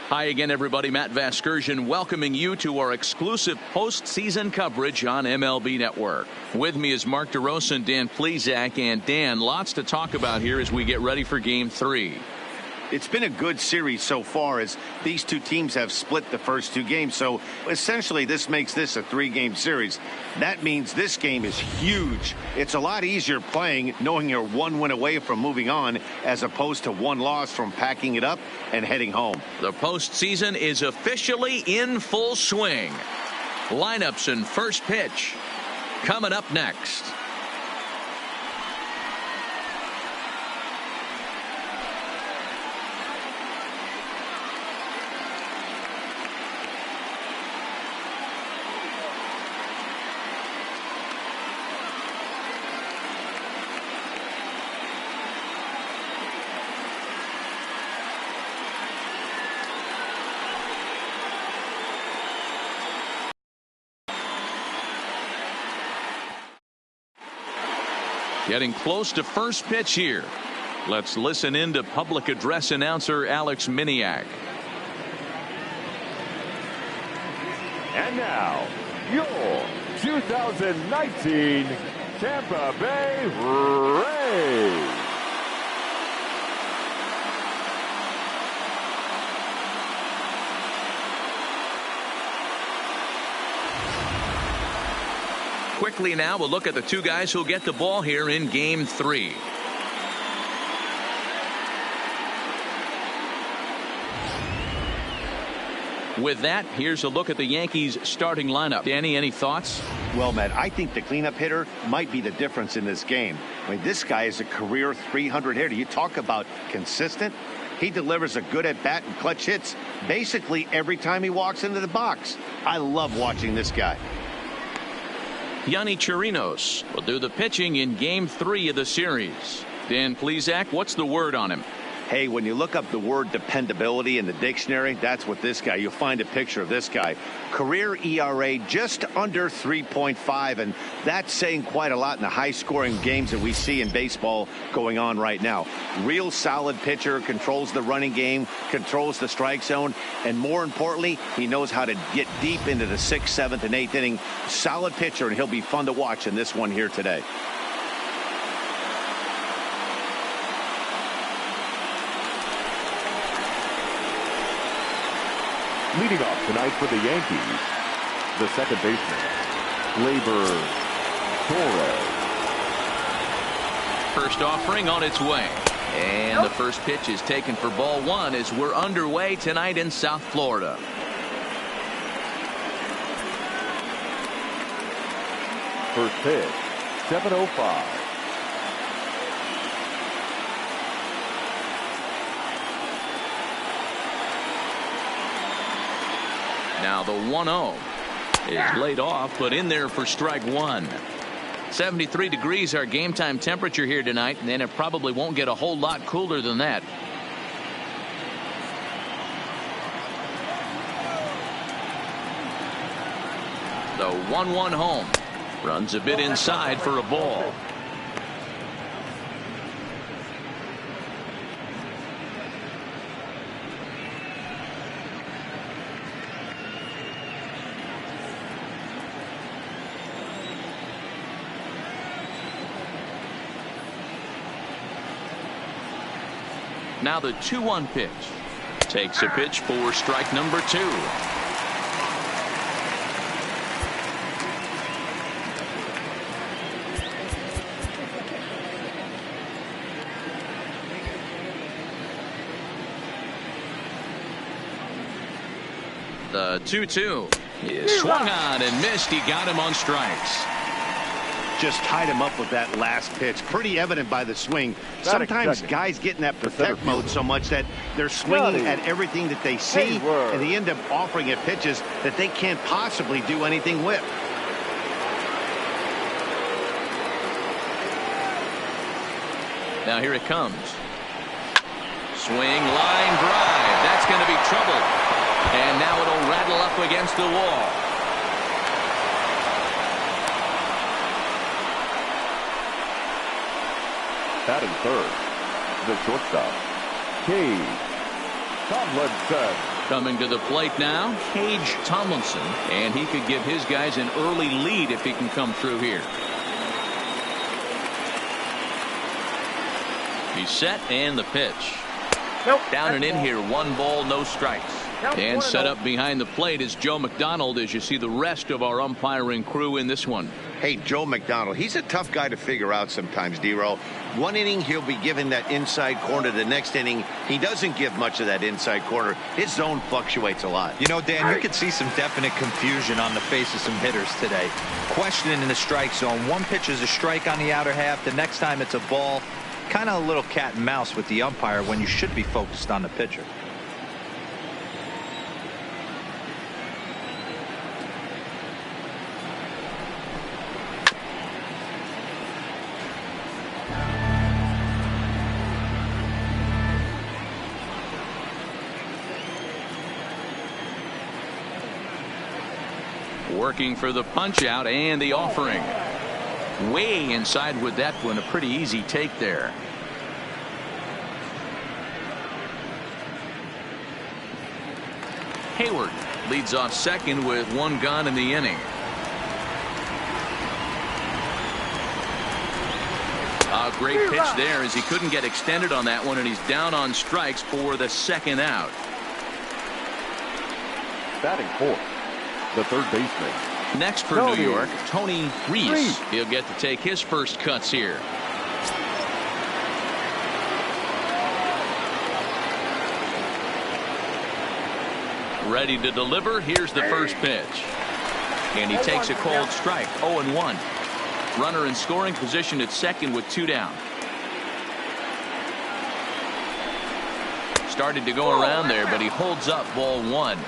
Hi again, everybody. Matt Vasgersian welcoming you to our exclusive postseason coverage on MLB Network. With me is Mark DeRosa and Dan Plesac. And Dan, lots to talk about here as we get ready for Game 3. It's been a good series so far as these two teams have split the first two games. So essentially this makes this a 3-game series. That means this game is huge. It's a lot easier playing knowing you're 1 win away from moving on as opposed to 1 loss from packing it up and heading home. The postseason is officially in full swing. Lineups and first pitch coming up next. Getting close to first pitch here. Let's listen in to public address announcer Alex Miniak. And now, your 2019 Tampa Bay Rays. Quickly now, we'll look at the two guys who'll get the ball here in Game 3. With that, here's a look at the Yankees starting lineup. Danny, any thoughts? Well, Matt, I think the cleanup hitter might be the difference in this game. I mean, this guy is a career 300 hitter. You talk about consistent. He delivers a good at-bat and clutch hits basically every time he walks into the box. I love watching this guy. Yonny Chirinos will do the pitching in Game 3 of the series. Dan Plesac, what's the word on him? Hey, when you look up the word dependability in the dictionary, that's what this guy, you'll find a picture of this guy. Career ERA just under 3.5, and that's saying quite a lot in the high-scoring games that we see in baseball going on right now. Real solid pitcher, controls the running game, controls the strike zone, and more importantly, he knows how to get deep into the 6th, 7th, and 8th inning. Solid pitcher, and he'll be fun to watch in this one here today. Leading off tonight for the Yankees, the second baseman, Gleyber Torres. First offering on its way. And the first pitch is taken for ball 1 as we're underway tonight in South Florida. First pitch, 7:05. Now the 1-0 is laid off, but in there for strike 1. 73 degrees our game time temperature here tonight, and then it probably won't get a whole lot cooler than that. The 1-1 home. Runs a bit inside for a ball. Now the 2-1 pitch. Takes a pitch for strike number 2. The 2-2 is swung on and missed. He got him on strikes. Just tied him up with that last pitch. Pretty evident by the swing. Sometimes guys get in that protect mode so much that they're swinging at everything that they see, and they end up offering at pitches that they can't possibly do anything with. Now here it comes. Swing, line drive. That's going to be trouble. And now it'll rattle up against the wall. Batting third, the shortstop, Cade. Tomlinson. Coming to the plate now, Cage Tomlinson, and he could give his guys an early lead if he can come through here. He's set, and the pitch. Nope, Down and in ball. here, 1 ball, no strikes. Nope, And 1-0. set up behind the plate is Joe McDonald as you see the rest of our umpiring crew in this one. Hey, Joe McDonald, he's a tough guy to figure out sometimes, D-Row. One inning, he'll be giving that inside corner. The next inning, he doesn't give much of that inside corner. His zone fluctuates a lot. You know, Dan, you could see some definite confusion on the face of some hitters today. Questioning in the strike zone. One pitch is a strike on the outer half. The next time it's a ball. Kind of a little cat and mouse with the umpire when you should be focused on the pitcher. Working for the punch out and the offering. Way inside with that one. A pretty easy take there. Hayward leads off second with 1 gone in the inning. A great pitch there as he couldn't get extended on that one, and he's down on strikes for the 2nd out. Batting 4th, the third baseman. Next for New York, Tony Reese. He'll get to take his first cuts here. Ready to deliver. Here's the first pitch. And he takes a cold strike. 0-1. Runner in scoring position at second with 2 down. Started to go around there, but he holds up ball 1.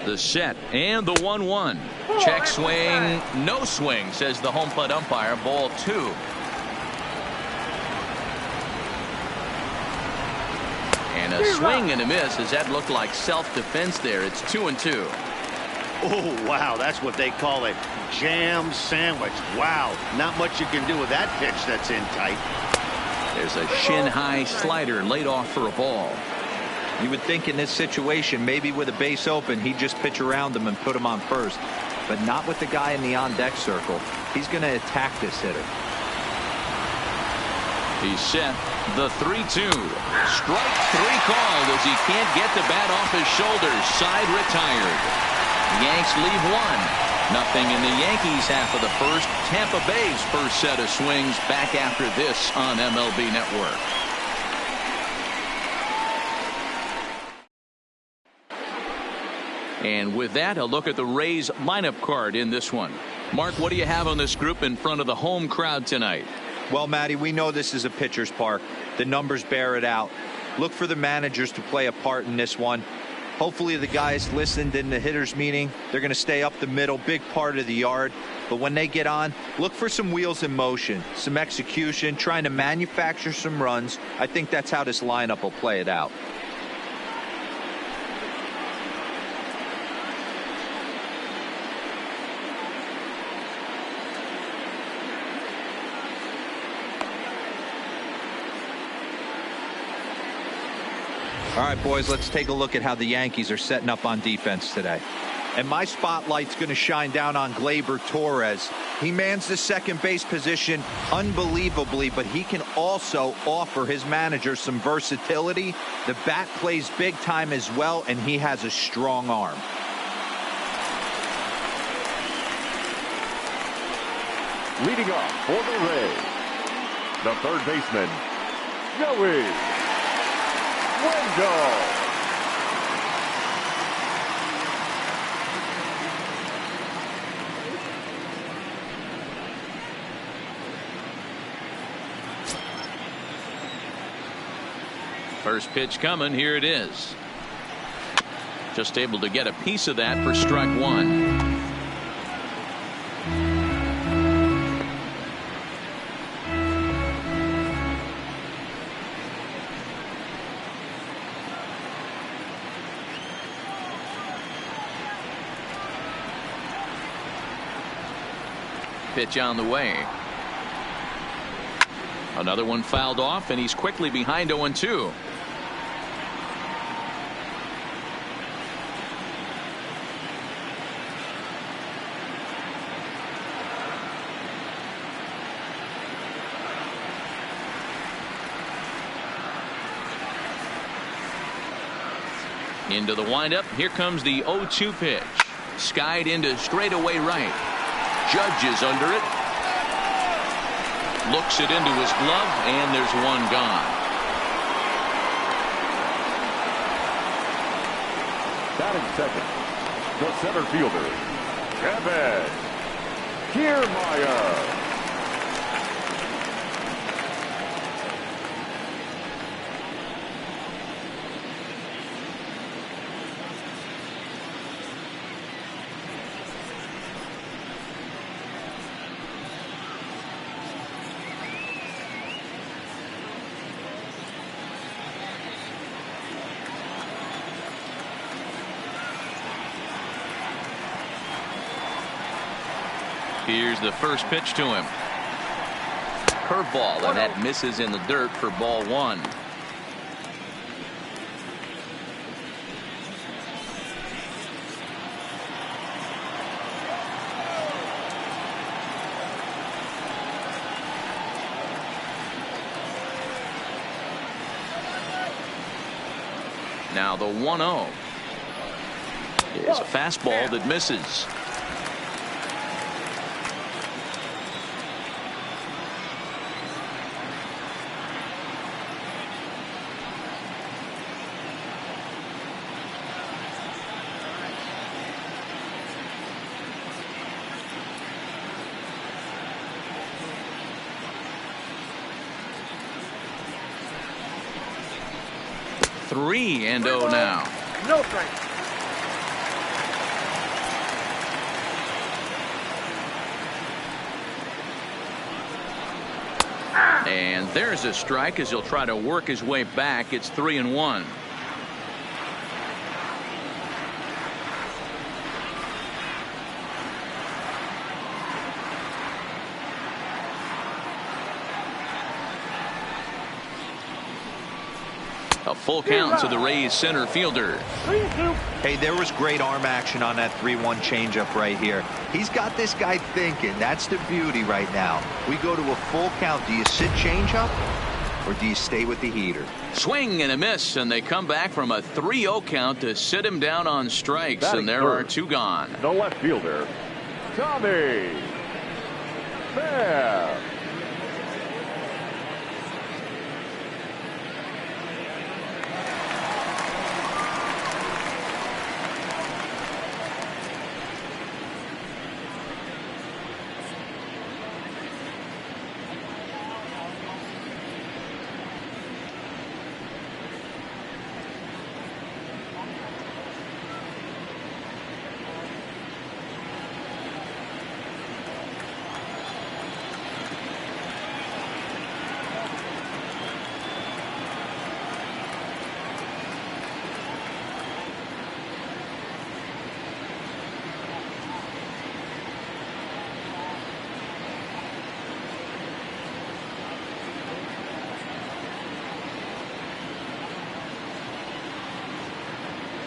The set and the 1-1. Check swing, no swing, says the home plate umpire. Ball 2. And a swing and a miss as that looked like self-defense there. It's 2-2. Oh, wow, that's what they call a jam sandwich. Wow, not much you can do with that pitch that's in tight. There's a shin-high slider laid off for a ball. You would think in this situation, maybe with a base open, he'd just pitch around him and put him on first. But not with the guy in the on-deck circle. He's going to attack this hitter. He's set. The 3-2. Strike 3 called as he can't get the bat off his shoulders. Side retired. Yanks leave 1-0 in the Yankees half of the first. Tampa Bay's first set of swings back after this on MLB Network. And with that, a look at the Rays lineup card in this one. Mark, what do you have on this group in front of the home crowd tonight? Well, Matty, we know this is a pitcher's park. The numbers bear it out. Look for the managers to play a part in this one. Hopefully the guys listened in the hitters meeting. They're going to stay up the middle, big part of the yard. But when they get on, look for some wheels in motion, some execution, trying to manufacture some runs. I think that's how this lineup will play it out. All right, boys, let's take a look at how the Yankees are setting up on defense today. And my spotlight's going to shine down on Gleyber Torres. He mans the second base position unbelievably, but he can also offer his manager some versatility. The bat plays big time as well, and he has a strong arm. Leading off for the Rays, the third baseman, Joey Wendell. First pitch coming. Here it is. Just able to get a piece of that for strike 1. Pitch on the way. Another one fouled off, and he's quickly behind 0-2. Into the windup. Here comes the 0-2 pitch. Skied into straightaway right. Judge is under it. Looks it into his glove, and there's one gone. Batting second, the center fielder, Kevin Kiermaier. Here's the first pitch to him. Curveball, and that misses in the dirt for ball one. Now the 1-0 is a fastball that misses. Three and 0 now. No strike. And there's a strike as he'll try to work his way back. It's 3-1. A full count to the Rays center fielder. Hey, there was great arm action on that 3-1 changeup right here. He's got this guy thinking. That's the beauty right now. We go to a full count. Do you sit changeup or do you stay with the heater? Swing and a miss, and they come back from a 3-0 count to sit him down on strikes, Batting and there third, are two gone. The left fielder, Tommy Pham.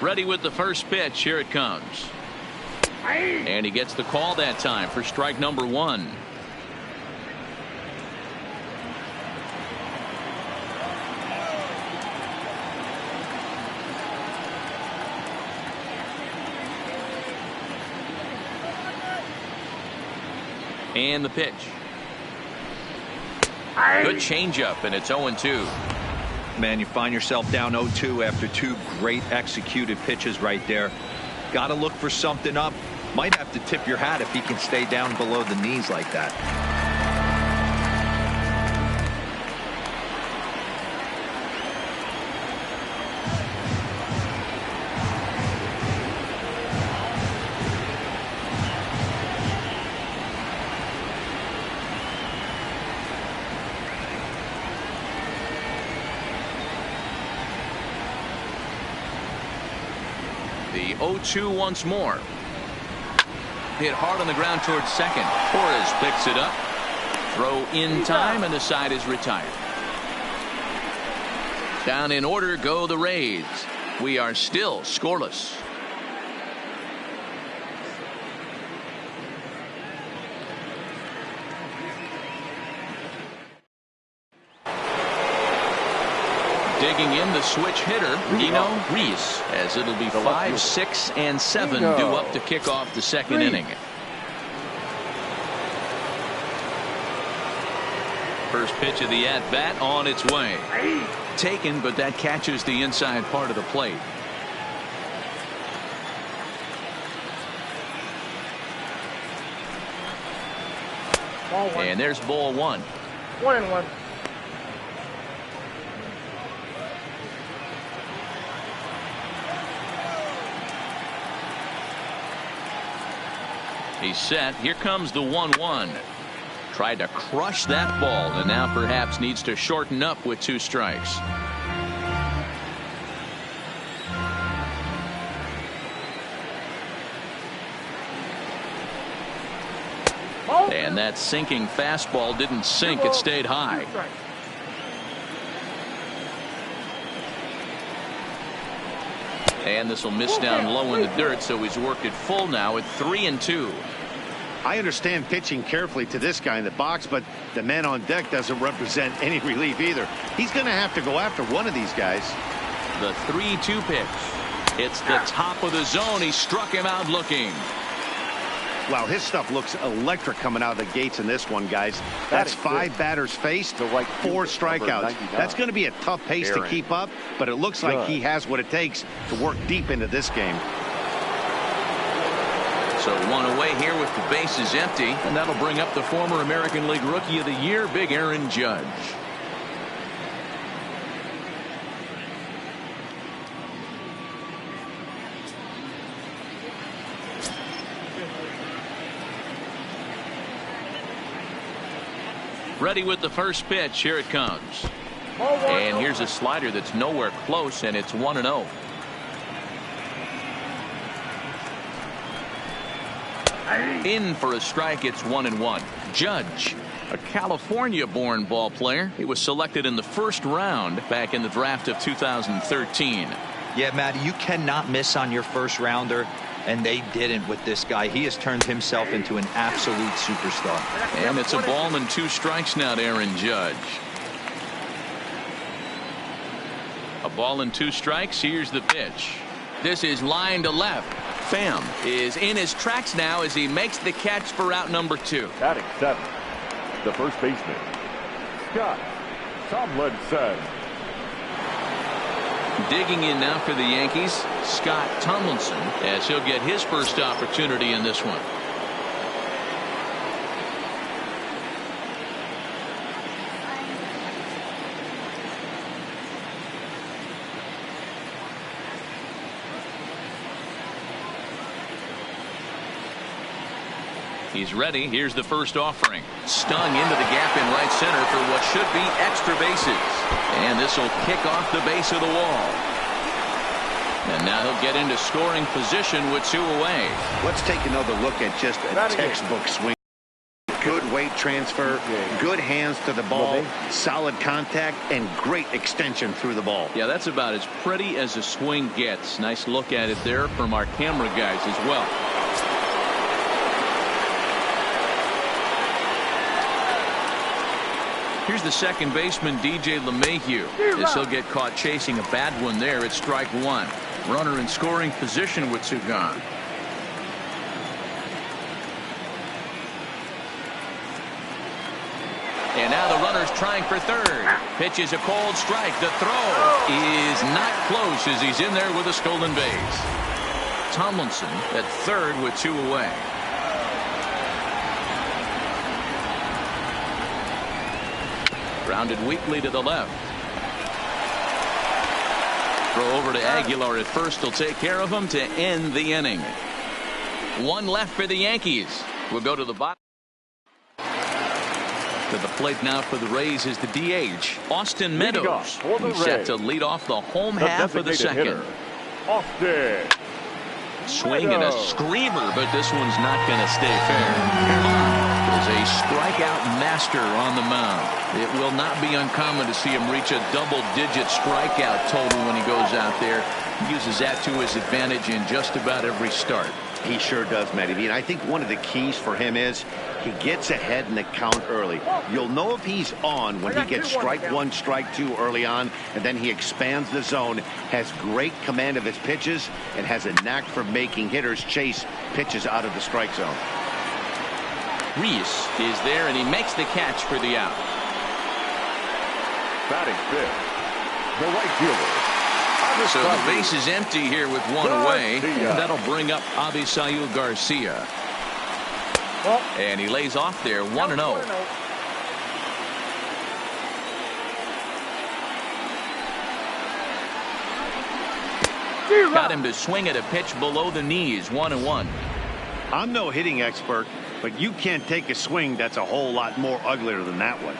Ready with the first pitch. Here it comes. And he gets the call that time for strike number one. And the pitch. Good changeup, and it's 0-2. Man, you find yourself down 0-2 after two great executed pitches right there. Got to look for something up. Might have to tip your hat if he can stay down below the knees like that. The 0-2 once more. Hit hard on the ground towards second. Torres picks it up. Throw in time, and the side is retired. Down in order go the Rays. We are still scoreless. Digging in the switch hitter, Dino Reese, as it'll be 5, 6, and 7 due up to kick off the second inning. First pitch of the at-bat on its way. Taken, but that catches the inside part of the plate. And there's ball 1. 1-1. He's set. Here comes the 1-1. Tried to crush that ball, and now perhaps needs to shorten up with 2 strikes. And that sinking fastball didn't sink. It stayed high. And this will miss down low in the dirt, so he's worked it full now at 3-2. I understand pitching carefully to this guy in the box, but the man on deck doesn't represent any relief either. He's going to have to go after one of these guys. The 3-2 pitch. It's the top of the zone. He struck him out looking. Wow, his stuff looks electric coming out of the gates in this one, guys. That's 5 batters faced, 4 strikeouts. That's going to be a tough pace to keep up, but it looks like he has what it takes to work deep into this game. So 1 away here with the bases empty, and that'll bring up the former American League Rookie of the Year, Big Aaron Judge. Ready with the first pitch. Here it comes. And here's a slider that's nowhere close, and it's 1-0. In for a strike. It's 1-1. Judge, a California-born ball player. He was selected in the first round back in the draft of 2013. Yeah, Matty, you cannot miss on your first rounder, and they didn't with this guy. He has turned himself into an absolute superstar. And it's a ball and 2 strikes now to Aaron Judge. A ball and 2 strikes. Here's the pitch. This is line to left. Pham is in his tracks now as he makes the catch for out number 2. Batting 7, the first baseman, Scott Tomlinson. Digging in now for the Yankees, Scott Tomlinson, as he'll get his first opportunity in this one. He's ready. Here's the first offering. Stung into the gap in right center for what should be extra bases. And this will kick off the base of the wall. And now he'll get into scoring position with 2 away. Let's take another look at just a textbook swing. Good weight transfer, good hands to the ball, solid contact, and great extension through the ball. Yeah, that's about as pretty as a swing gets. Nice look at it there from our camera guys as well. Here's the second baseman, DJ LeMahieu. As he'll get caught chasing a bad one there. It's strike 1. Runner in scoring position with 2 gone. And now the runner's trying for third. Pitch is a cold strike. The throw is not close as he's in there with a stolen base. Tomlinson at third with 2 away. Grounded weakly to the left. Throw over to Aguilar at first. He'll take care of him to end the inning. 1 left for the Yankees. We'll go to the bottom. To the plate now for the Rays is the DH, Austin Meadows. He's set to lead off the home half of the second. Austin. Swing and a screamer, but this one's not going to stay fair. is a strikeout master on the mound. It will not be uncommon to see him reach a double-digit strikeout total when he goes out there. He uses that to his advantage in just about every start. He sure does, Matty V. And I think one of the keys for him is he gets ahead in the count early. You'll know if he's on when he gets strike one, strike two early on, and then he expands the zone, has great command of his pitches, and has a knack for making hitters chase pitches out of the strike zone. Reese is there, and he makes the catch for the out. Batting fifth, the right fielder. So the base is empty here with one away. That'll bring up Avisail Garcia. And he lays off there 1-0. Got him to swing at a pitch below the knees. 1-1. I'm no hitting expert, but you can't take a swing that's a whole lot more uglier than that one.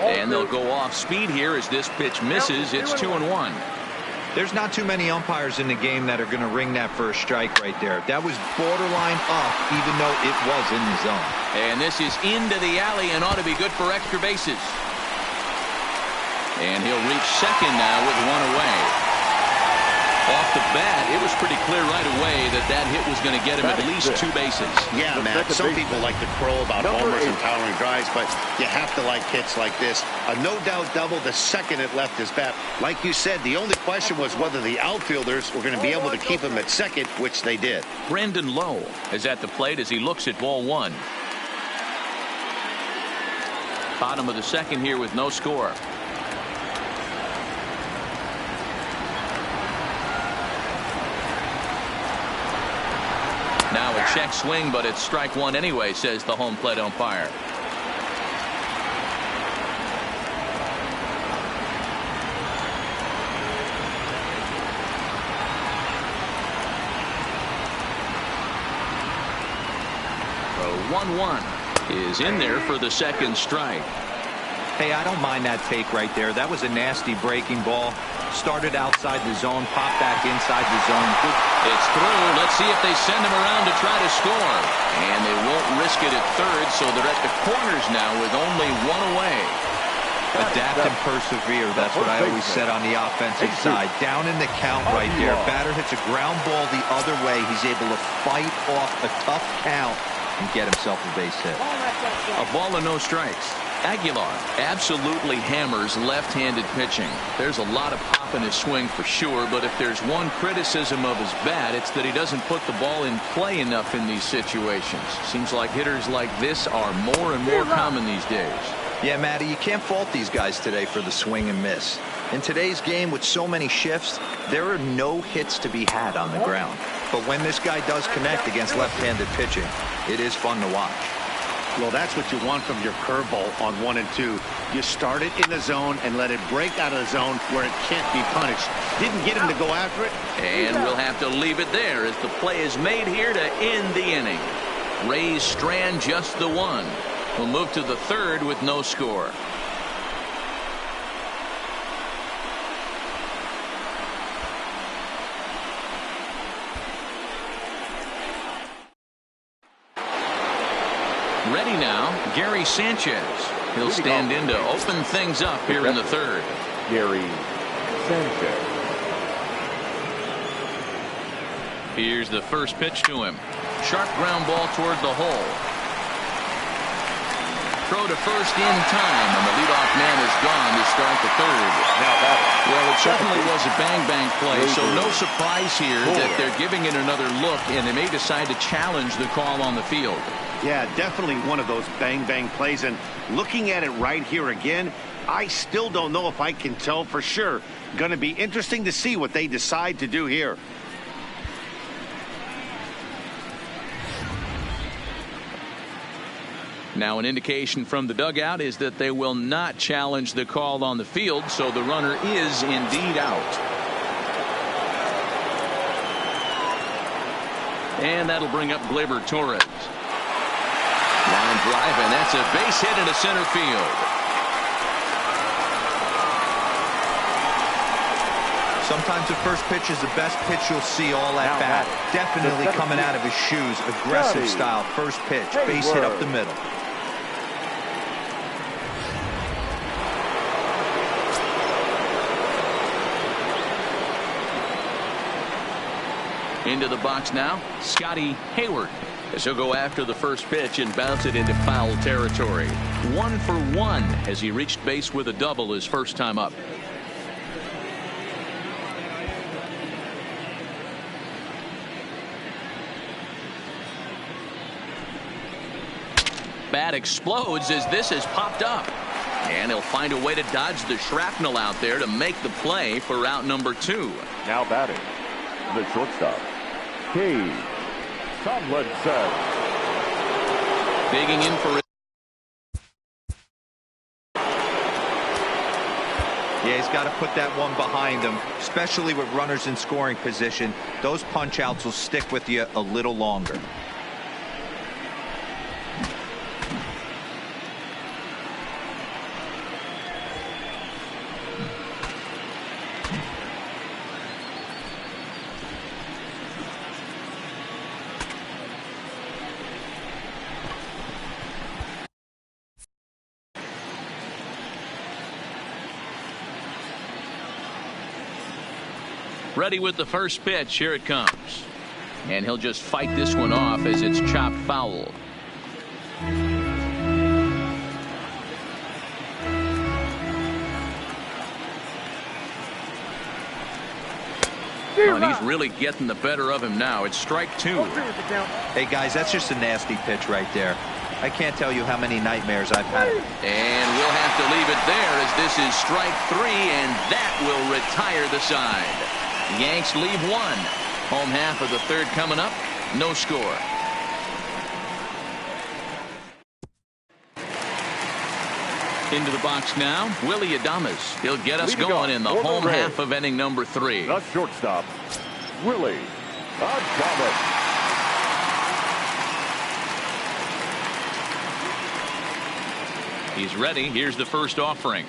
And they'll go off speed here as this pitch misses. It's 2-1. There's not too many umpires in the game that are going to ring that first strike right there. That was borderline up, even though it was in the zone. And this is into the alley and ought to be good for extra bases. And he'll reach second now with one away. Off the bat, it was pretty clear right away that that hit was going to get him at least two bases. Yeah, Matt, some people like to crow about homers and towering drives, but you have to like hits like this. A no-doubt double the second it left his bat. Like you said, the only question was whether the outfielders were going to be able to keep him at second, which they did. Brandon Lowe is at the plate as he looks at ball one. Bottom of the second here with no score. Now a check swing, but it's strike one anyway, says the home plate umpire. The 1-1 is in there for the second strike. Hey, I don't mind that take right there. That was a nasty breaking ball. Started outside the zone, popped back inside the zone. It's through. Let's see if they send him around to try to score. And they won't risk it at third, so they're at the corners now with only one away. Adapt and persevere. That's what I always said on the offensive side. Down in the count right there. Batter hits a ground ball the other way. He's able to fight off a tough count and get himself a base hit. A ball and no strikes. Aguilar absolutely hammers left-handed pitching. There's a lot of pop in his swing for sure, but if there's one criticism of his bat, it's that he doesn't put the ball in play enough in these situations. Seems like hitters like this are more and more common these days. Yeah, Matty, you can't fault these guys today for the swing and miss. In today's game with so many shifts, there are no hits to be had on the ground. But when this guy does connect against left-handed pitching, it is fun to watch. Well, that's what you want from your curveball on 1 and 2. You start it in the zone and let it break out of the zone where it can't be punished. Didn't get him to go after it. And we'll have to leave it there as the play is made here to end the inning. Rays strand just the one. We'll move to the third with no score. Ready now, Gary Sanchez. He'll stand in to open things up here in the third. Gary Sanchez. Here's the first pitch to him. Sharp ground ball toward the hole. Throw to first in time, and the leadoff man is gone to start the third. Well, it certainly was a bang-bang play, so no surprise here that they're giving it another look, and they may decide to challenge the call on the field. Yeah, definitely one of those bang-bang plays, and looking at it right here again, I still don't know if I can tell for sure. Going to be interesting to see what they decide to do here. Now an indication from the dugout is that they will not challenge the call on the field, so the runner is indeed out. And that'll bring up Gleyber Torres. Line drive, and that's a base hit into center field. Sometimes the first pitch is the best pitch you'll see all at bat. Definitely coming out of his shoes. Aggressive style. First pitch. Base hit up the middle. Into the box now, Scotty Hayward, as he'll go after the first pitch and bounce it into foul territory. 1 for 1 as he reached base with a double his first time up. Bat explodes as this has popped up. And he'll find a way to dodge the shrapnel out there to make the play for out number 2. Now batting, the shortstop, Tomlinson. Digging in for it. Yeah, he's got to put that one behind him, especially with runners in scoring position. Those punch outs will stick with you a little longer. Ready with the first pitch. Here it comes. And he'll just fight this one off as it's chopped foul. Oh, and he's really getting the better of him now. It's strike 2. Hey, guys, that's just a nasty pitch right there. I can't tell you how many nightmares I've had. And we'll have to leave it there as this is strike 3, and that will retire the side. The Yanks leave 1. Home half of the third coming up. No score. Into the box now, Willie Adames. He'll get us going in the home half of inning number 3. The shortstop, Willie Adames. He's ready. Here's the first offering.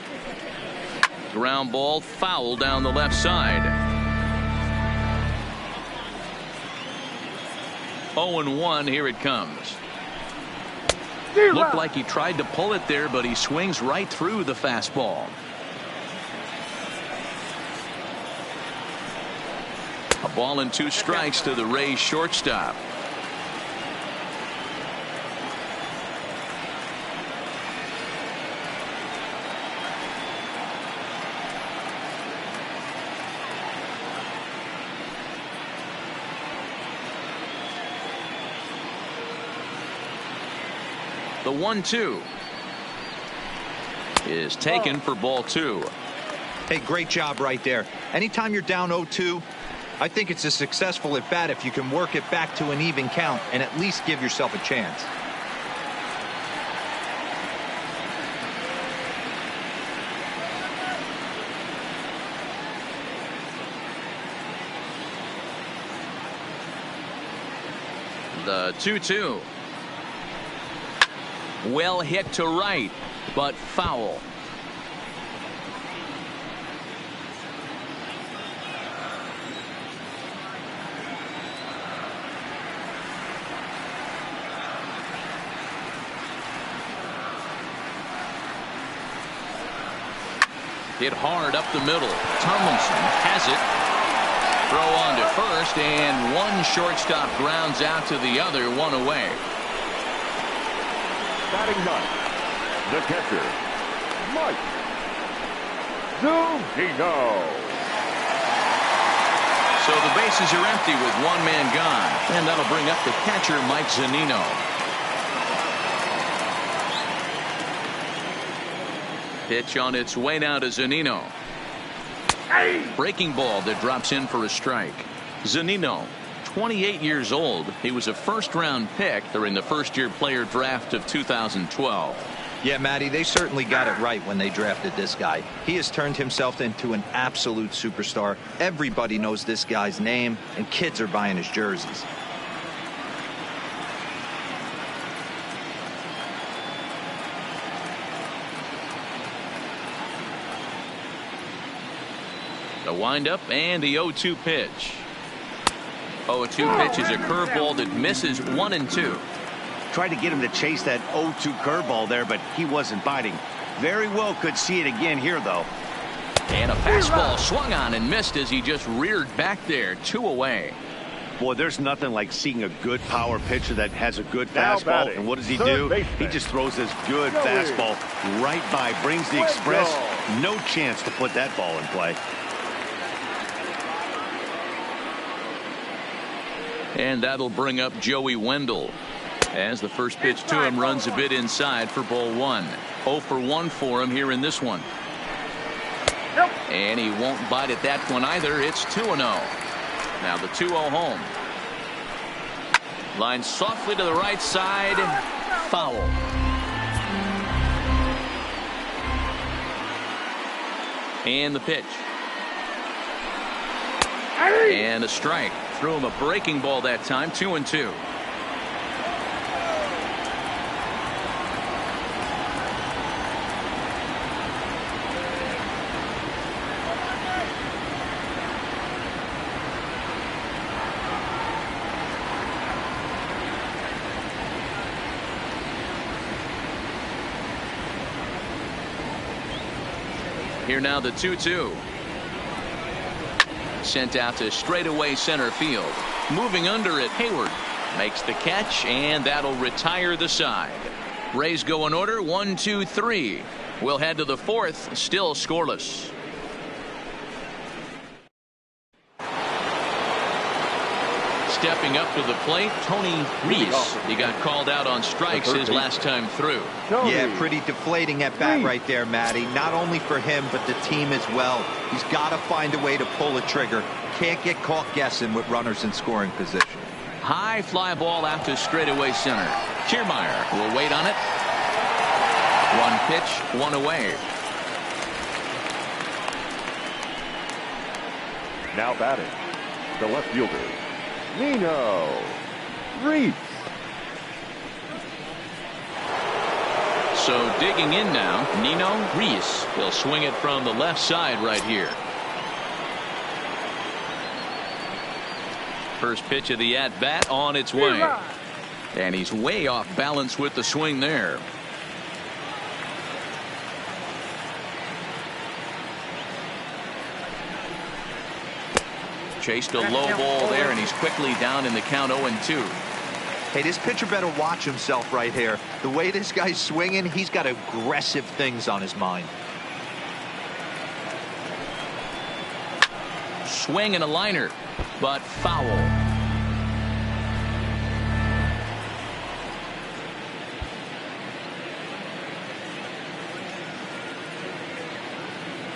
Ground ball foul down the left side. 0-1. Here it comes. Looked like he tried to pull it there, but he swings right through the fastball. A ball and 2 strikes to the Rays shortstop. The 1-2 is taken for ball 2. Hey, great job right there. Anytime you're down 0-2, I think it's a successful at bat if you can work it back to an even count and at least give yourself a chance. The 2-2. Well hit to right, but foul. Hit hard up the middle. Tomlinson has it. Throw on to first, and one shortstop grounds out to the other, 1 away. Batting ninth, the catcher, Mike Zunino. So the bases are empty with 1 man gone, and that'll bring up the catcher, Mike Zunino. Pitch on its way now to Zunino. Breaking ball that drops in for a strike. Zunino, 28 years old. He was a first-round pick during the first-year player draft of 2012. Yeah, Matty, they certainly got it right when they drafted this guy. He has turned himself into an absolute superstar. Everybody knows this guy's name, and kids are buying his jerseys. The windup and the 0-2 pitch. 0-2 pitch is a curveball that misses 1-2. Tried to get him to chase that 0-2 curveball there, but he wasn't biting. Very well could see it again here, though. And a fastball swung on and missed as he just reared back there. 2 away. Boy, there's nothing like seeing a good power pitcher that has a good fastball. And what does he do? He just throws this good fastball right by, brings the express. No chance to put that ball in play. And that'll bring up Joey Wendell. As the first pitch to him runs a bit inside for ball 1. 0 for 1 for him here in this one. And he won't bite at that one either. It's 2-0. Now the 2-0 home. Line softly to the right side. Foul. And the pitch. And a strike. Threw him a breaking ball that time. 2-2. Here now the 2-2. Sent out to straightaway center field. Moving under it, Hayward makes the catch, and that'll retire the side. Rays go in order, 1, 2, 3. We'll head to the 4th, still scoreless. Stepping up to the plate, Tony Reese. He got called out on strikes his last time through. Yeah, pretty deflating at bat right there, Matty. Not only for him, but the team as well. He's got to find a way to pull a trigger. Can't get caught guessing with runners in scoring position. High fly ball out to straightaway center. Kiermaier will wait on it. 1 pitch, 1 away. Now batting, the left fielder, Nino Reese. So digging in now, Nino Reese. He'll swing it from the left side right here. First pitch of the at-bat on its way. And he's way off balance with the swing there. Chased a low ball there, and he's quickly down in the count 0-2. Hey, this pitcher better watch himself right here. The way this guy's swinging, he's got aggressive things on his mind. Swing and a liner, but foul.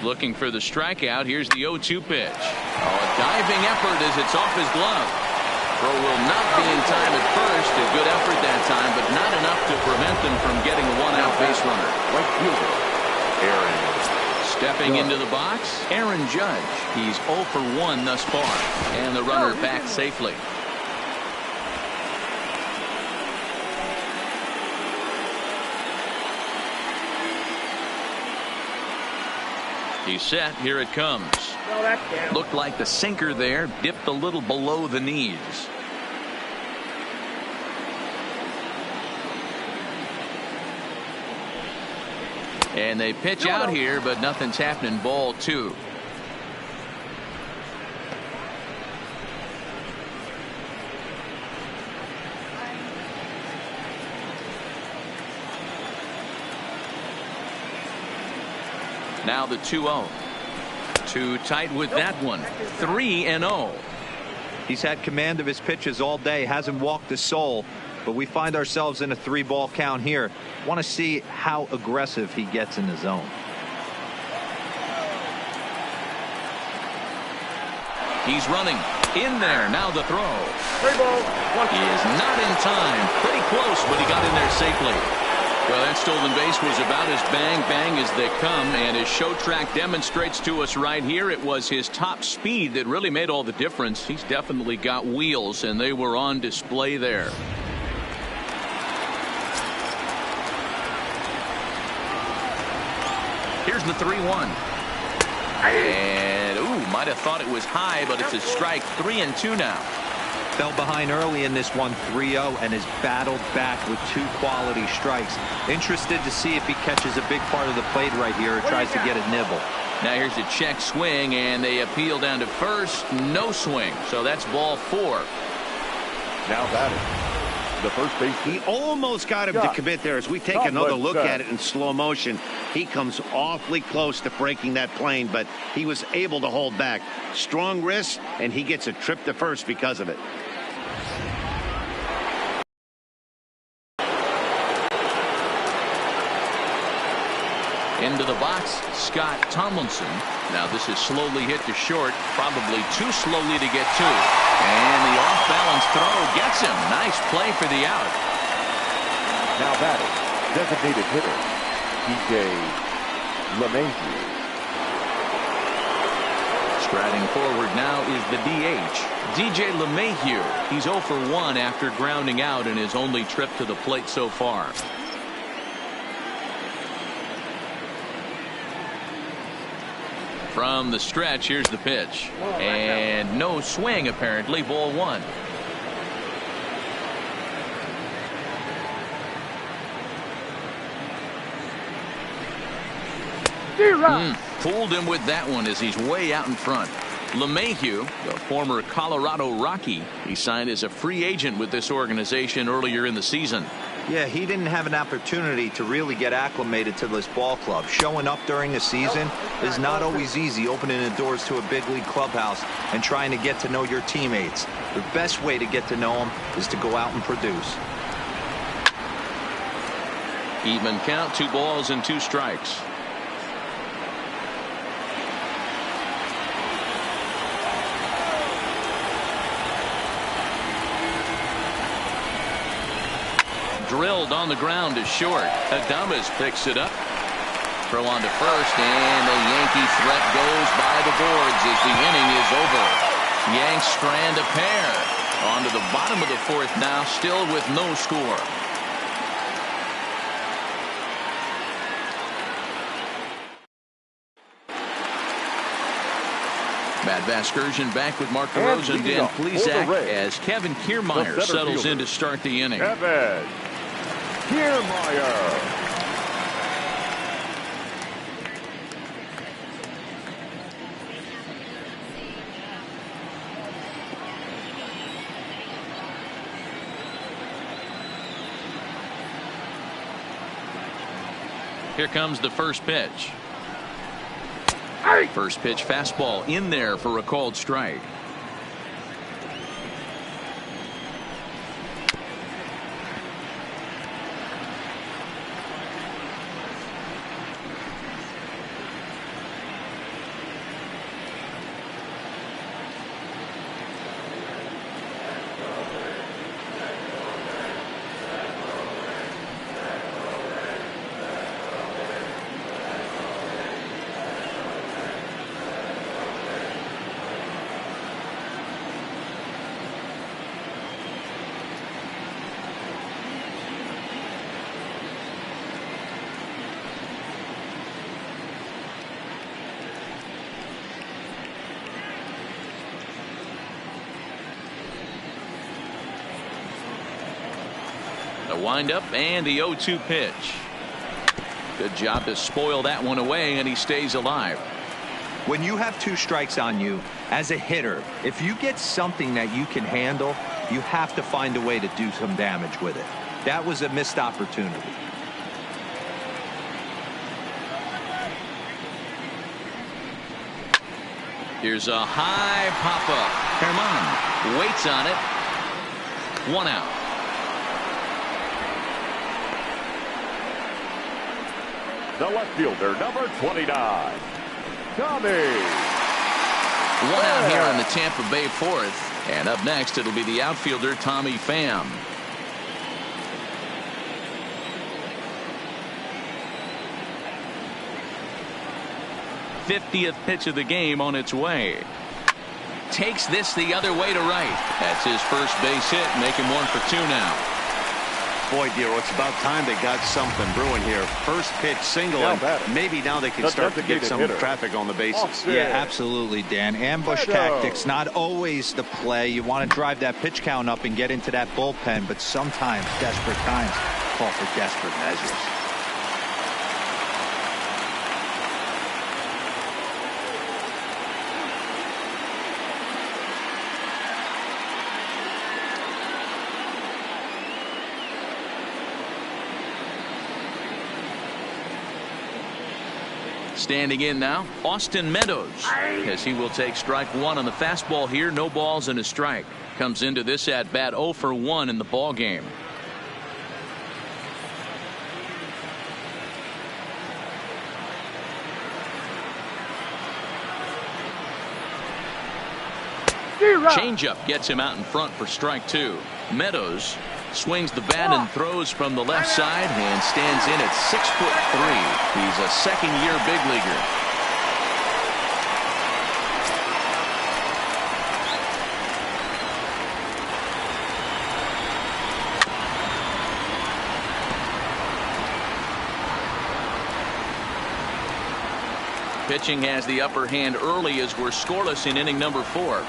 Looking for the strikeout. Here's the 0-2 pitch. Oh, a diving effort as it's off his glove. Throw will not be in time at first. A good effort that time, but not enough to prevent them from getting a 1-out base runner. Right fielder, Aaron. Stepping into the box, Aaron Judge. He's 0 for 1 thus far, and the runner back safely. He's set. Here it comes. Looked like the sinker there. Dipped a little below the knees. And they pitch out here, but nothing's happening. Ball 2. Now the 2-0. Too tight with that one. 3-0. He's had command of his pitches all day. Hasn't walked a soul. But we find ourselves in a 3-ball count here. Want to see how aggressive he gets in the zone. He's running. In there. Now the throw. He is not in time. Pretty close, but he got in there safely. Well, that stolen base was about as bang as they come, and his show track demonstrates to us right here it was his top speed that really made all the difference. He's definitely got wheels, and they were on display there. Here's the 3-1. And, ooh, Might have thought it was high, but it's a strike. 3-2 now. Fell behind early in this one, 3-0, and has battled back with 2 quality strikes. Interested to see if he catches a big part of the plate right here or tries to get a nibble. Now here's a check swing, and they appeal down to first. No swing, so that's ball 4. Now batting, the first base. He almost got him to commit there. As we take another look at it in slow motion, he comes awfully close to breaking that plane, but he was able to hold back. Strong wrist, and he gets a trip to first because of it. Into the box, Scott Tomlinson. Now this is slowly hit to short, probably too slowly to get to. And the off-balance throw gets him. Nice play for the out. Now batting, designated hitter, DJ LeMahieu. Striding forward now is the DH, DJ LeMahieu. He's 0 for 1 after grounding out in his only trip to the plate so far. From the stretch, here's the pitch. And no swing, apparently. Ball 1. Fooled him with that one as he's way out in front. LeMahieu, the former Colorado Rocky, he signed as a free agent with this organization earlier in the season. Yeah, he didn't have an opportunity to really get acclimated to this ball club. Showing up during the season is not always easy, opening the doors to a big league clubhouse and trying to get to know your teammates. The best way to get to know them is to go out and produce. Even count, 2 balls and 2 strikes. Drilled on the ground to short. Adames picks it up. Throw on to first, and the Yankee threat goes by the boards as the inning is over. Yanks strand a pair. On to the bottom of the 4th now, still with no score. Matt Vasgersian back with Mark DeRosa and Dan Plesac as Kevin Kiermaier settles in to start the inning. Kevin Kiermaier. Here comes the first pitch. First pitch fastball in there for a called strike. The windup and the 0-2 pitch. Good job to spoil that one away, and he stays alive. When you have 2 strikes on you, as a hitter, if you get something that you can handle, you have to find a way to do some damage with it. That was a missed opportunity. Here's a high pop-up. Herman waits on it. 1 out. The left fielder, number 29, Tommy. 1 out here on the Tampa Bay 4th. And up next, it'll be the outfielder, Tommy Pham. '50th pitch of the game on its way. Takes this the other way to right. That's his first base hit, making 1 for 2 now. Boy, Dero, it's about time they got something brewing here. First pitch single, and maybe now they can start to get some traffic on the bases. Yeah, absolutely, Dan. Ambush tactics, not always the play. You want to drive that pitch count up and get into that bullpen, but sometimes desperate times call for desperate measures. Standing in now, Austin Meadows, as he will take strike one on the fastball here. No balls and a strike. Comes into this at bat 0 for 1 in the ball game. Changeup gets him out in front for strike 2. Meadows swings the bat and throws from the left side and stands in at 6'3". He's a second-year big leaguer. Pitching has the upper hand early as we're scoreless in inning number 4.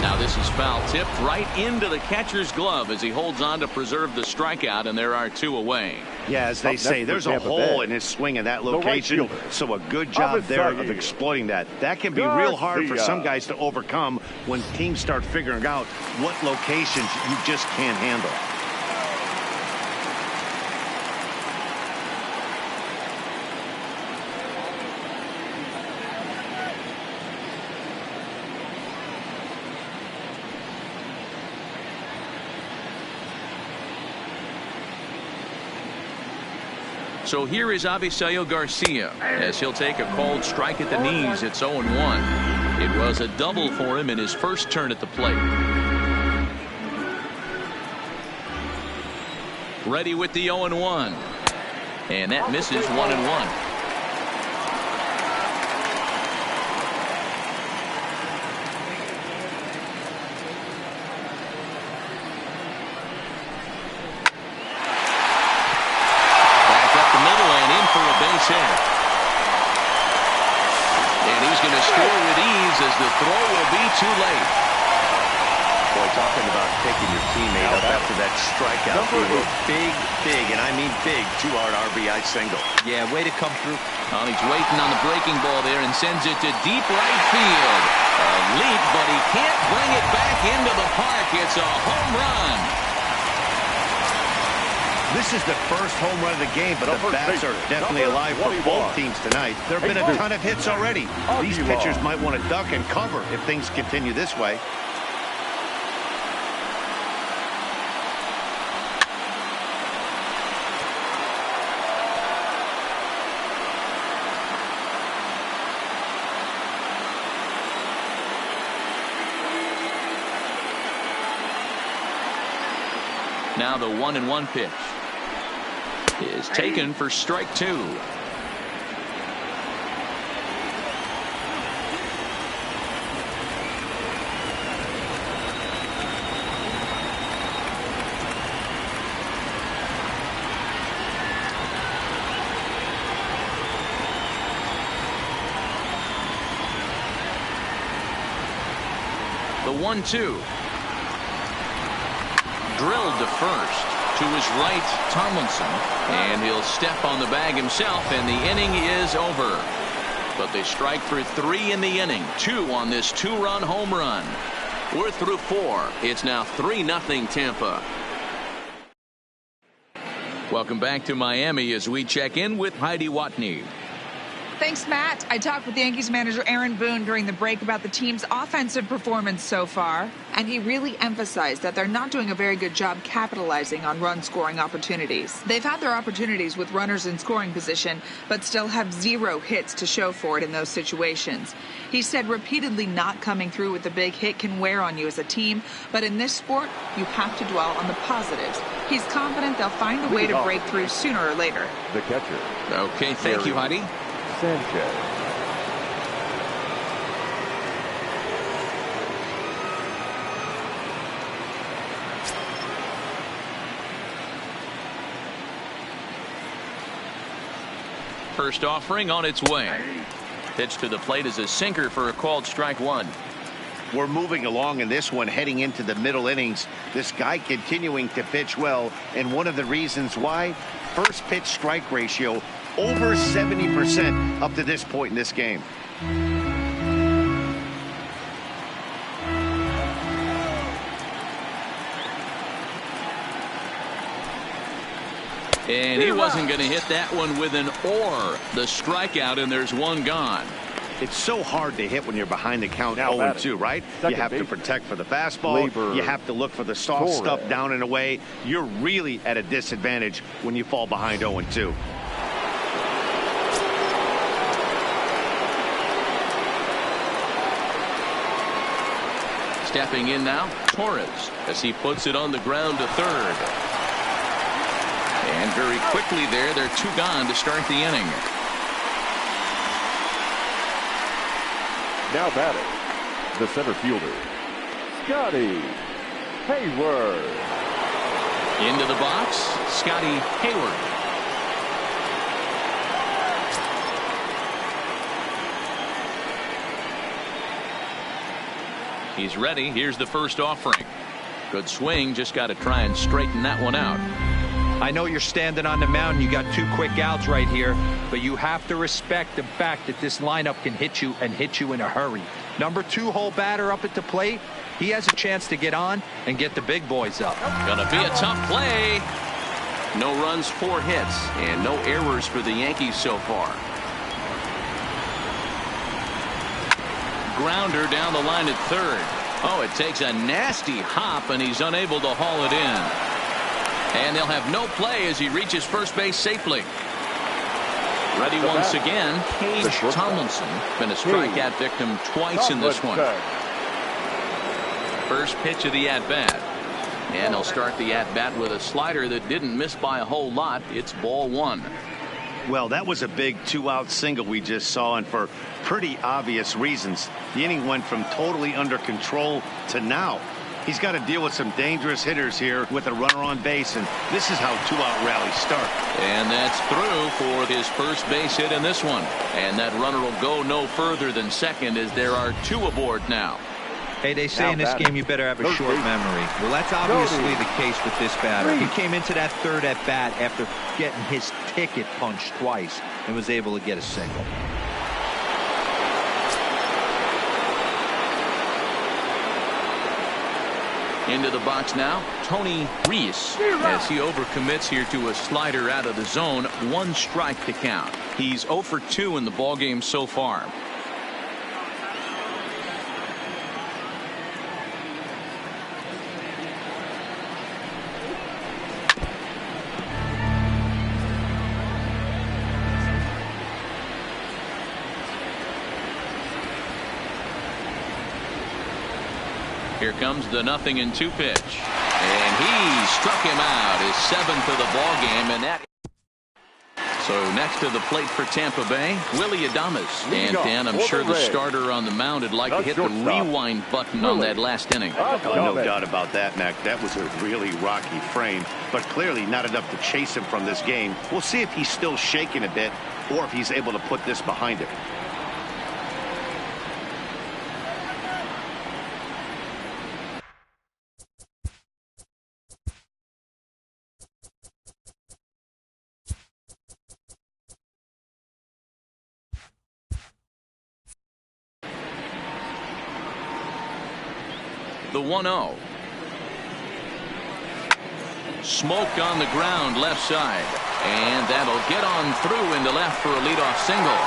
Now this is foul tipped right into the catcher's glove as he holds on to preserve the strikeout, and there are 2 away. Yeah, as they say, there's a hole in his swing in that location, so a good job there of exploiting that. That can be real hard for some guys to overcome when teams start figuring out what locations you just can't handle. So here is Avisail Garcia as he'll take a called strike at the knees. It's 0-1. It was a double for him in his first turn at the plate. Ready with the 0-1. And that misses 1-1. Base hit. And he's going to score with ease as the throw will be too late. Boy, talking about taking your teammate up after that strikeout. Big, and I mean big, 2-hard RBI single. Yeah, way to come through. Well, he's waiting on the breaking ball there and sends it to deep right field. A leap, but he can't bring it back into the park. It's a home run. This is the first home run of the game, but the bats are definitely alive for both teams tonight. There have been a ton of hits already. These pitchers might want to duck and cover if things continue this way. Now the 1-1 pitch is taken for strike 2. The 1-2. Drilled to first. To his right, Tomlinson, and he'll step on the bag himself, and the inning is over. But they strike for 3 in the inning, 2 on this 2-run home run. We're through 4. It's now 3-0 Tampa. Welcome back to Miami as we check in with Heidi Watney. Thanks, Matt. I talked with Yankees manager Aaron Boone during the break about the team's offensive performance so far, and he really emphasized that they're not doing a very good job capitalizing on run-scoring opportunities. They've had their opportunities with runners in scoring position, but still have 0 hits to show for it in those situations. He said repeatedly not coming through with a big hit can wear on you as a team, but in this sport, you have to dwell on the positives. He's confident they'll find a way to break through sooner or later. The catcher. Okay, thank you, Heidi. Sanchez. First offering on its way. Pitch to the plate is a sinker for a called strike 1. We're moving along in this one, heading into the middle innings. This guy continuing to pitch well, and one of the reasons why, first pitch strike ratio over 70% up to this point in this game. And he wasn't going to hit that one with an or. The strikeout, and there's one gone. It's so hard to hit when you're behind the count 0-2, right? You have to protect for the fastball. You have to look for the soft stuff down and away. You're really at a disadvantage when you fall behind 0-2. Stepping in now, Torres, as he puts it on the ground to third. And very quickly they're 2 gone to start the inning. Now batting, the center fielder, Scotty Hayward. Into the box, Scotty Hayward. He's ready. Here's the first offering. Good swing. Just got to try and straighten that one out. I know you're standing on the mound. You got 2 quick outs right here, but you have to respect the fact that this lineup can hit you and hit you in a hurry. Number 2 hole batter up at the plate. He has a chance to get on and get the big boys up. Gonna be a tough play. No runs, 4 hits, and no errors for the Yankees so far. Grounder down the line at third. Oh, it takes a nasty hop, and he's unable to haul it in. And they'll have no play as he reaches first base safely. Ready once again, Cage Tomlinson. Been a strikeout victim twice in this one. First pitch of the at-bat. And they'll start the at-bat with a slider that didn't miss by a whole lot. It's ball 1. Well, that was a big 2-out single we just saw, and for pretty obvious reasons. The inning went from totally under control to now. He's got to deal with some dangerous hitters here with a runner on base, and this is how 2-out rallies start. And that's through for his first base hit in this one. And that runner will go no further than second as there are 2 aboard now. Hey, they say in this game you better have a short memory. Well, that's obviously the case with this batter. He came into that third at bat after getting his ticket punched twice and was able to get a single. Into the box now, Tony Reese, as he overcommits here to a slider out of the zone. 1 strike to count. He's 0 for 2 in the ballgame so far. Here comes the 0-2 pitch, and he struck him out. His 7th of the ball game, and that. So next to the plate for Tampa Bay, Willie Adames. And Dan, I'm sure the starter on the mound would like to hit the rewind button on that last inning. No doubt about that, Mac. That was a really rocky frame, but clearly not enough to chase him from this game. We'll see if he's still shaking a bit or if he's able to put this behind him. The 1-0. Smoke on the ground left side, and that'll get on through into left for a leadoff single.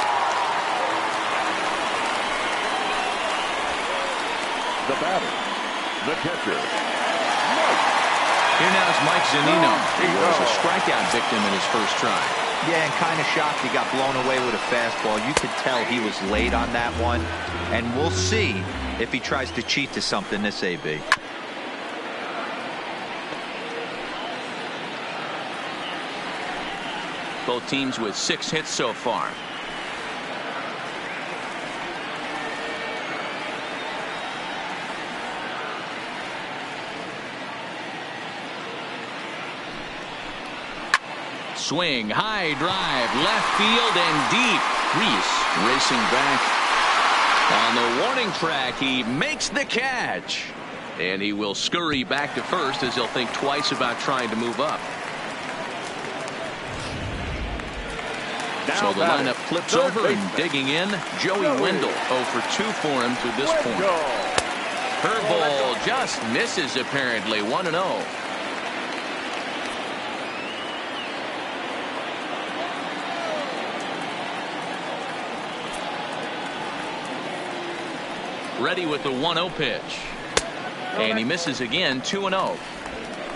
The batter, the catcher, Here now is Mike Zunino. He was a strikeout victim in his first try. Yeah, and kind of shocked he got blown away with a fastball. You could tell he was late on that one. And we'll see if he tries to cheat to something this AB. Both teams with 6 hits so far. Swing, high drive, left field and deep. Reese racing back on the warning track. He makes the catch. And he will scurry back to first as he'll think twice about trying to move up. So the lineup flips over and digging in. Joey Wendell 0 for 2 for him to this point. Curveball just misses apparently. 1-0. Ready with the 1-0 pitch. And he misses again. 2-0.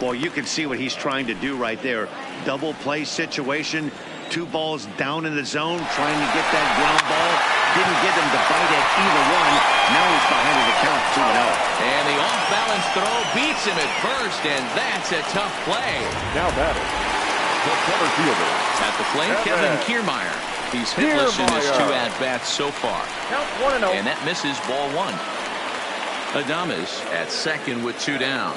Well, you can see what he's trying to do right there. Double play situation. 2 balls down in the zone, trying to get that ground ball. Didn't get him to bite at either one. Now he's behind the count, 2-0. And the off-balance throw beats him at first, and that's a tough play. Now batter, the center fielder. At the plate, Kevin Kiermaier. He's hitless in his 2 at-bats so far. Count 1-0. And that misses, ball 1. Adames at second with 2 down.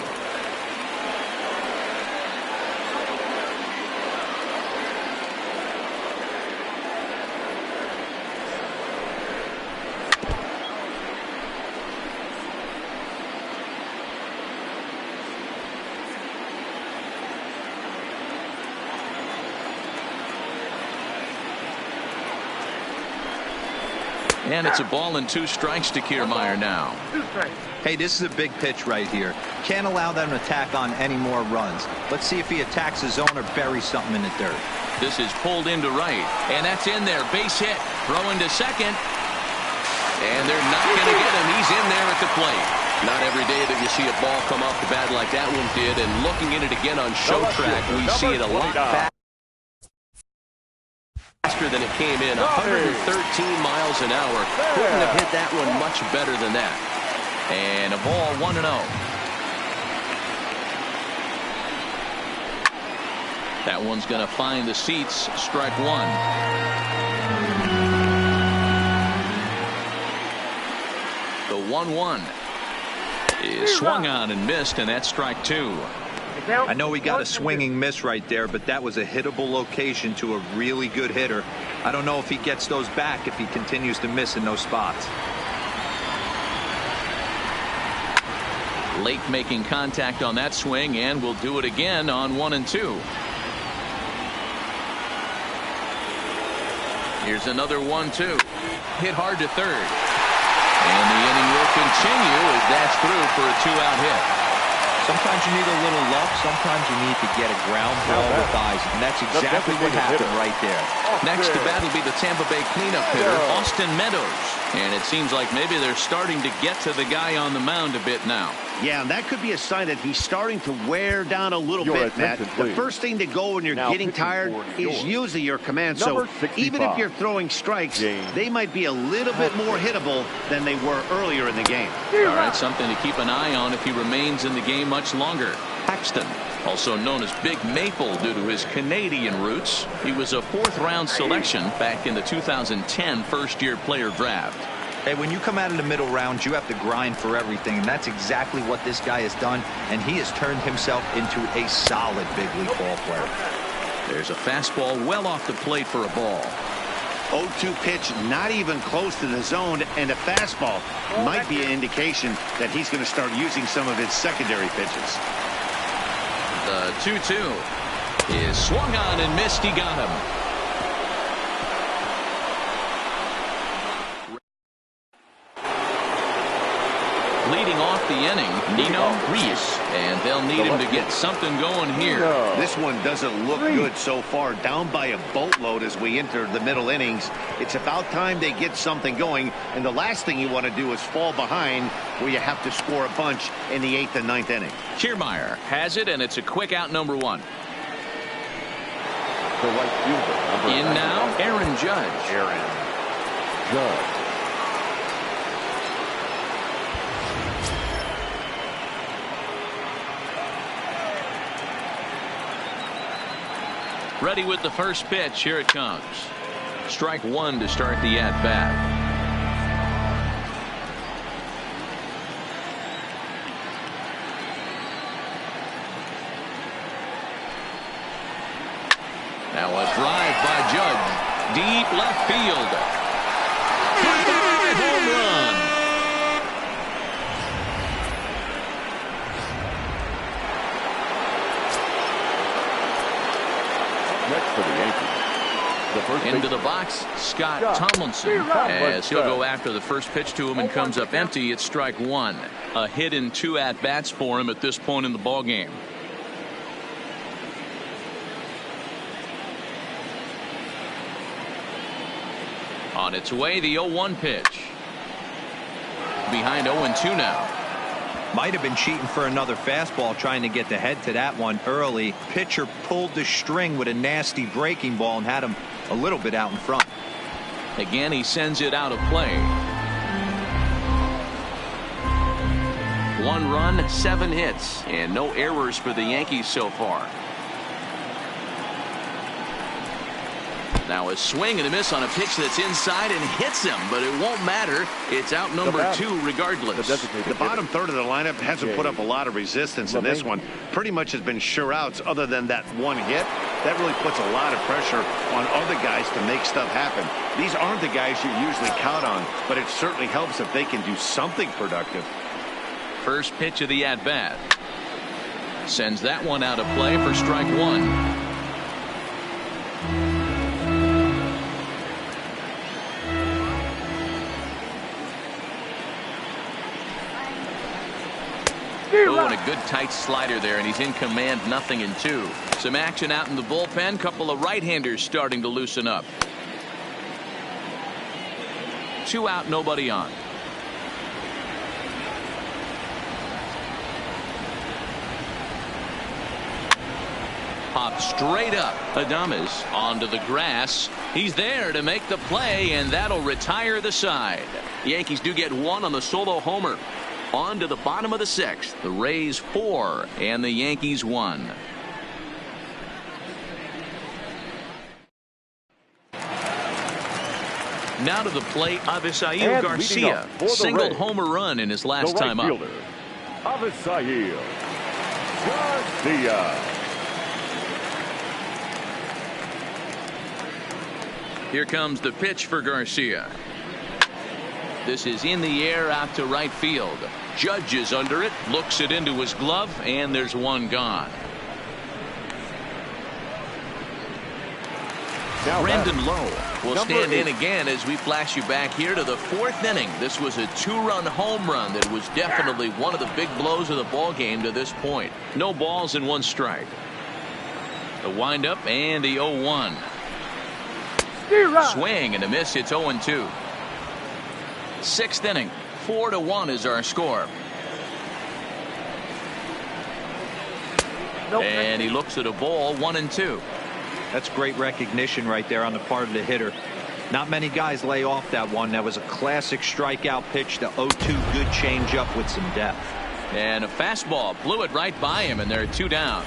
And it's a ball and 2 strikes to Kiermaier now. Hey, this is a big pitch right here. Can't allow them to tack on any more runs. Let's see if he attacks his zone or buries something in the dirt. This is pulled into right, and that's in there. Base hit. Throwing to second. And they're not going to get him. He's in there at the plate. Not every day that you see a ball come off the bat like that one did. And looking at it again on show track, we see it a lot faster than it came in. 113 miles an hour. Couldn't have hit that one much better than that. And a ball 1-0. That one's going to find the seats. Strike 1. The 1-1 is swung on and missed, and that's strike 2. I know he got a swinging miss right there, but that was a hittable location to a really good hitter. I don't know if he gets those back if he continues to miss in those spots. Lake making contact on that swing, and will do it again on 1 and 2. Here's another 1-2. Hit hard to third. And the inning will continue as that's through for a 2-out hit. Sometimes you need a little luck. Sometimes you need to get a ground ball with eyes. And that's exactly what happened right there. Next to bat will be the Tampa Bay cleanup hitter, Austin Meadows. And it seems like maybe they're starting to get to the guy on the mound a bit now. Yeah, and that could be a sign that he's starting to wear down a little bit, Matt. The first thing to go when you're getting tired is usually your command. So even if you're throwing strikes, they might be a little bit more hittable than they were earlier in the game. All right, something to keep an eye on if he remains in the game much longer. Paxton, also known as Big Maple due to his Canadian roots. He was a 4th-round selection back in the 2010 first-year player draft. Hey, when you come out of the middle rounds, you have to grind for everything, and that's exactly what this guy has done, and he has turned himself into a solid big league ball player. There's a fastball well off the plate for a ball. 0-2 pitch, not even close to the zone, and a fastball might be an indication that he's going to start using some of his secondary pitches. The 2-2 is swung on and missed. He got him. leading off the inning, Nino Reese, and they'll need him to get something going here. This one doesn't look good so far, down by a boatload as we enter the middle innings. It's about time they get something going, and the last thing you want to do is fall behind where you have to score a bunch in the 8th and 9th inning. Kiermaier has it, and it's a quick out, number 1. The right fielder. In now, Aaron Judge. Judge. Ready with the first pitch. Here it comes. Strike 1 to start the at-bat. Now a drive by Judge. Deep left field. Goodbye, home run. Next for the Yankees. The first Into the box, Scott Tomlinson, as he'll go after the first pitch to him and comes up empty. It's strike 1. A hit in 2 at-bats for him at this point in the ballgame. On its way, the 0-1 pitch. Behind 0-2 now. Might have been cheating for another fastball, trying to get the head to that one early. Pitcher pulled the string with a nasty breaking ball and had him a little bit out in front. Again, he sends it out of play. 1 run, 7 hits, and no errors for the Yankees so far. Now a swing and a miss on a pitch that's inside and hits him, but it won't matter. It's out number 2 regardless. The bottom third of the lineup hasn't put up a lot of resistance in this one. Pretty much has been sure outs other than that one hit. That really puts a lot of pressure on other guys to make stuff happen. These aren't the guys you usually count on, but it certainly helps if they can do something productive. First pitch of the at-bat. Sends that one out of play for strike 1. Oh, and a good tight slider there, and he's in command, 0-2. Some action out in the bullpen. Couple of right-handers starting to loosen up. 2 out, nobody on. Popped straight up. Adames onto the grass. He's there to make the play, and that'll retire the side. The Yankees do get 1 on the solo homer. On to the bottom of the 6th. The Rays 4 and the Yankees 1. Now to the plate, Avisail Garcia singled homer run in his last time up. Avisail Garcia. Here comes the pitch for Garcia. This is in the air out to right field. Judge is under it, looks it into his glove, and there's 1 gone. Now Brandon Lowe will stand in again as we flash you back here to the 4th inning. This was a 2-run home run that was definitely one of the big blows of the ball game to this point. No balls and 1 strike. The windup and the 0-1. Swing and a miss. It's 0-2. 6th inning, 4-1 is our score. And he looks at a ball, 1-2. That's great recognition right there on the part of the hitter. Not many guys lay off that one. That was a classic strikeout pitch. The 0-2 good changeup with some depth. And a fastball blew it right by him, and there are 2 down.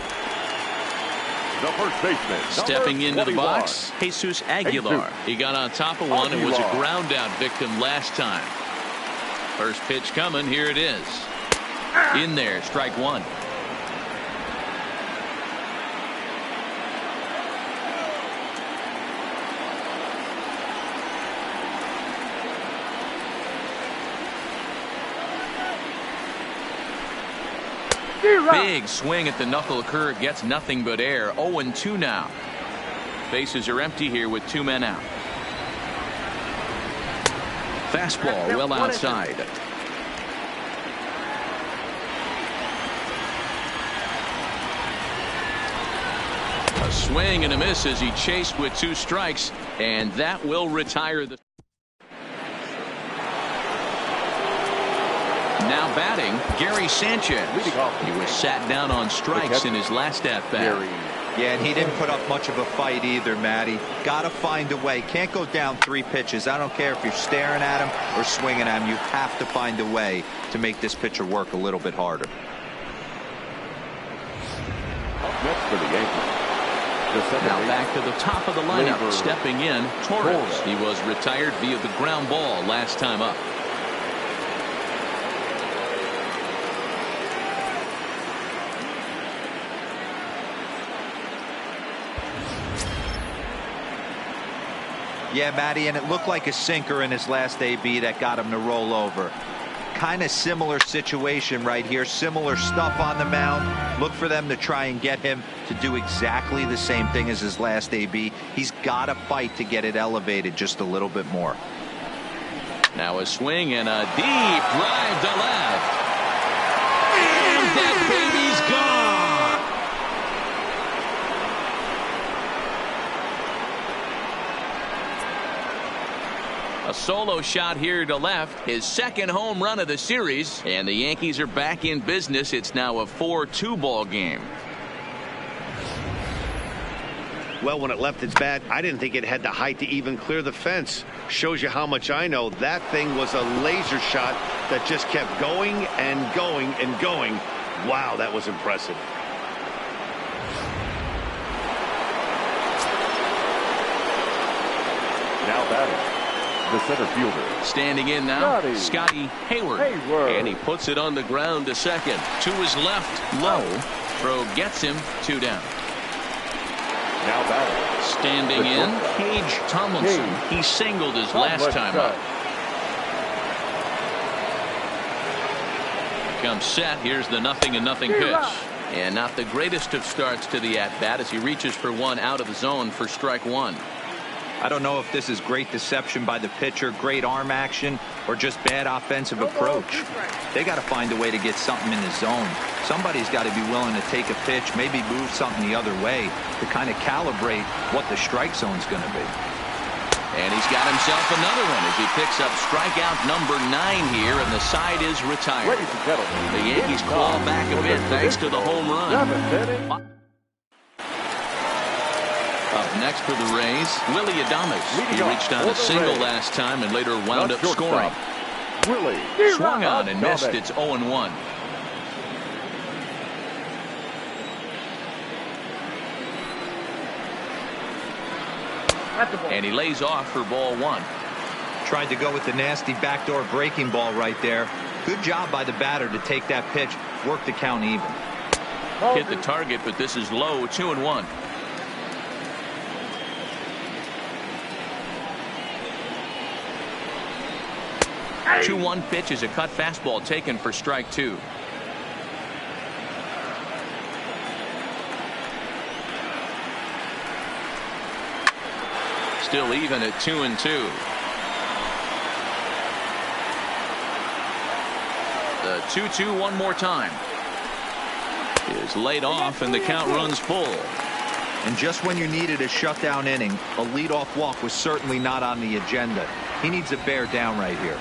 The first baseman. Stepping into the box, Jesus Aguilar. He got on top of one and was a ground out victim last time. First pitch coming. Here it is. In there, strike 1. Big swing at the knuckle curve, gets nothing but air. 0-2 now. Bases are empty here with 2 men out. Fastball well outside. A swing and a miss as he chased with 2 strikes, and that will retire the. Now batting, Gary Sanchez. He was sat down on strikes in his last at-bat. Yeah, and he didn't put up much of a fight either, Matty. Got to find a way. Can't go down 3 pitches. I don't care if you're staring at him or swinging at him. You have to find a way to make this pitcher work a little bit harder. Next for the Yankees. Now back to the top of the lineup, stepping in, Torres. He was retired via the ground ball last time up. Yeah, Matty, and it looked like a sinker in his last AB that got him to roll over. Kind of similar situation right here. Similar stuff on the mound. Look for them to try and get him to do exactly the same thing as his last AB. He's got to fight to get it elevated just a little bit more. Now a swing and a deep drive to left. And that baby's gone. A solo shot here to left, his second home run of the series, and the Yankees are back in business. It's now a 4-2 ball game. Well, when it left its bat, I didn't think it had the height to even clear the fence. Shows you how much I know. That thing was a laser shot that just kept going and going and going. Wow, that was impressive. Now batting, the center fielder. Standing in now, Scotty Hayward. And he puts it on the ground to second. To his left, low. Throw gets him, 2 down. Now batting. Standing in, Cage Tomlinson. He singled his last time up. Comes set. Here's the 0-0 pitch. And not the greatest of starts to the at-bat as he reaches for one out of the zone for strike 1. I don't know if this is great deception by the pitcher, great arm action, or just bad offensive approach. They got to find a way to get something in the zone. Somebody's got to be willing to take a pitch, maybe move something the other way to kind of calibrate what the strike zone's going to be. And he's got himself another one as he picks up strikeout number 9 here, and the side is retired. Ladies and gentlemen, The Yankees claw back a bit thanks to the home run. Up next for the Rays, Willie Adames. He reached on a single last time and later wound up scoring. Willie Swung on and missed. It's 0-1. And he lays off for ball 1. Tried to go with the nasty backdoor breaking ball right there. Good job by the batter to take that pitch, work the count even. Hit the target, but this is low, 2-1. 2-1 pitch is a cut fastball taken for strike 2. Still even at 2-2. The 2-2 one more time. Is laid off and the count runs full. And just when you needed a shutdown inning, a leadoff walk was certainly not on the agenda. He needs to bear down right here.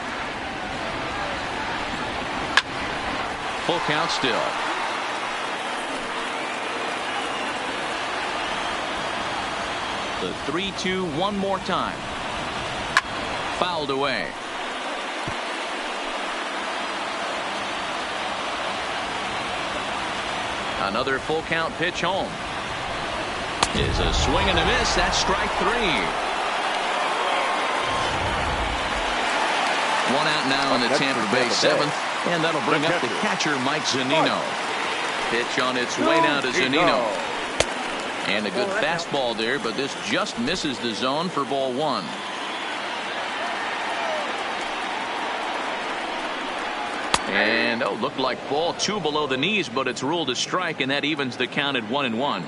Full count still. The 3-2 one more time. Fouled away. Another full count pitch home. Is a swing and a miss. That's strike 3. One out now in the Tampa Bay 7th. And that'll bring up the catcher, Mike Zunino. Pitch on its way now to Zunino. And a good fastball there, but this just misses the zone for ball 1. And looked like ball 2 below the knees, but it's ruled a strike, and that evens the count at 1-1.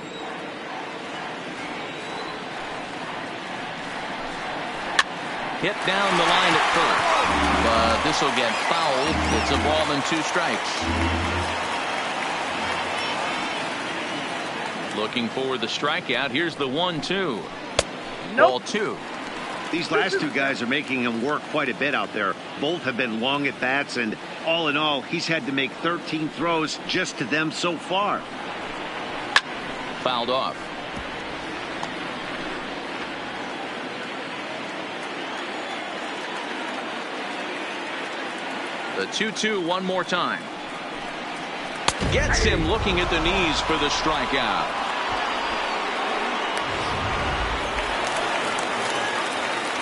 Hit down the line at first, but this will get fouled. It's a ball and 2 strikes. Looking for the strikeout. Here's the 1-2. Nope. Ball 2. These last two guys are making him work quite a bit out there. Both have been long at bats, and all in all, he's had to make 13 throws just to them so far. Fouled off. The 2-2 one more time. Gets him looking at the knees for the strikeout.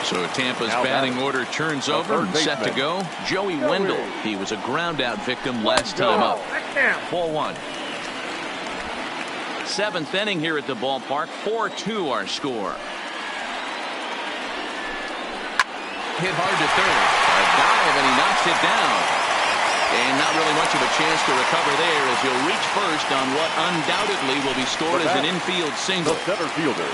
So Tampa's batting order turns over and set to go. Joey Wendell. He was a ground out victim last time up. Ball 1. 7th inning here at the ballpark. 4-2 our score. Hit hard to third. A dive and he knocks it down. And not really much of a chance to recover there as he'll reach first on what undoubtedly will be scored as an infield single. The center fielder.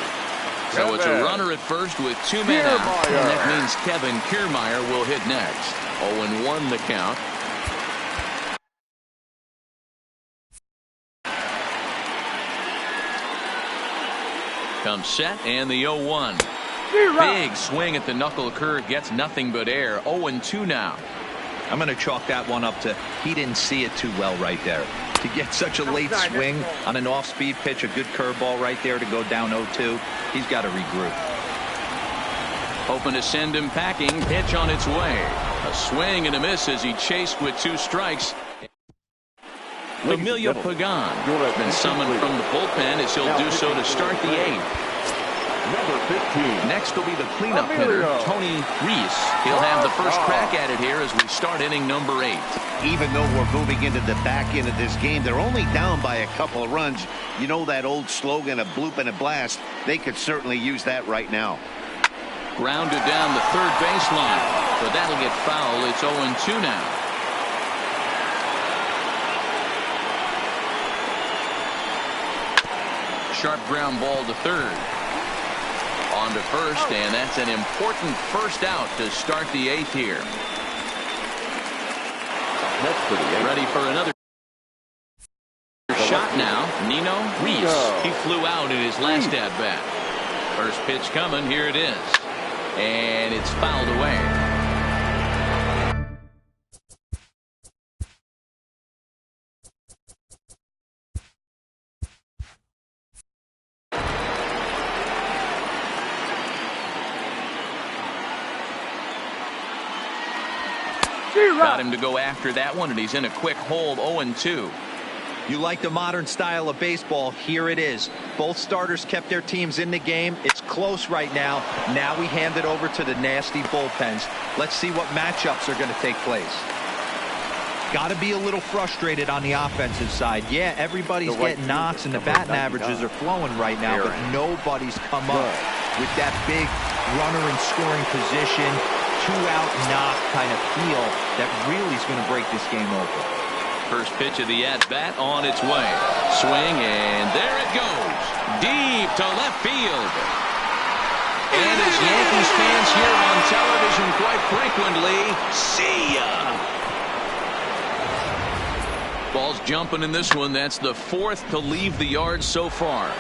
So it's a runner at first with 2 men out, and that means Kevin Kiermaier will hit next. 0-1 the count. Comes set and the 0-1. Big swing at the knuckle curve, gets nothing but air. 0-2 now. I'm going to chalk that one up to he didn't see it too well right there. To get such a late swing on an off-speed pitch, a good curveball right there to go down 0-2, he's got to regroup. Hoping to send him packing. Pitch on its way. A swing and a miss as he chased with 2 strikes. Emilio Pagan has been summoned from the bullpen as he'll do so to start the 8th. Number 15. Next will be the cleanup hitter, Tony Reese. He'll have the first crack at it here as we start inning number 8. Even though we're moving into the back end of this game, they're only down by a couple of runs. You know that old slogan, a bloop and a blast? They could certainly use that right now. Grounded down the third baseline, but that'll get foul. It's 0-2 now. Sharp ground ball to third. On to first, and that's an important first out to start the 8th here. Ready for another shot now. Nino Reese. He flew out in his last at-bat. First pitch coming. Here it is. And it's fouled away. Got him to go after that one, and he's in a quick hold. 0-2. You like the modern style of baseball? Here it is. Both starters kept their teams in the game. It's close right now. Now we hand it over to the nasty bullpens. Let's see what matchups are going to take place. Got to be a little frustrated on the offensive side. Yeah, everybody's getting knocks, and the batting averages are flowing right now, but nobody's come up with that big runner in scoring position, 2-out knock kind of feel that really is going to break this game open. First pitch of the at-bat on its way. Swing, and there it goes. Deep to left field. And as Yankees fans hear on television quite frequently, see ya. Ball's jumping in this one. That's the 4th to leave the yard so far.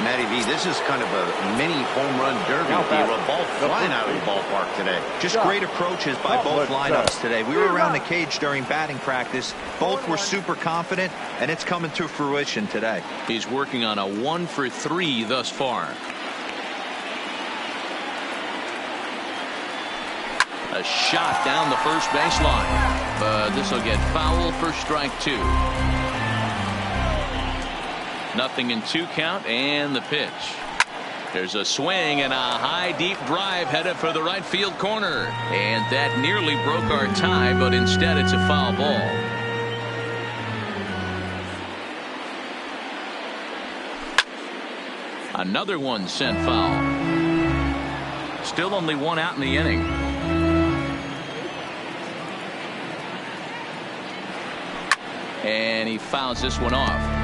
Matty V, this is kind of a mini home run derby. A ball flying out of the ballpark today. Just great approaches by both lineups today. We were around the cage during batting practice. Both were super confident, and it's coming to fruition today. He's working on a 1-for-3 thus far. A shot down the first baseline, but this will get foul for strike 2. 0-2 count, and the pitch. There's a swing and a high deep drive headed for the right field corner, and that nearly broke our tie, but instead it's a foul ball. Another one sent foul. Still only 1 out in the inning. And he fouls this one off.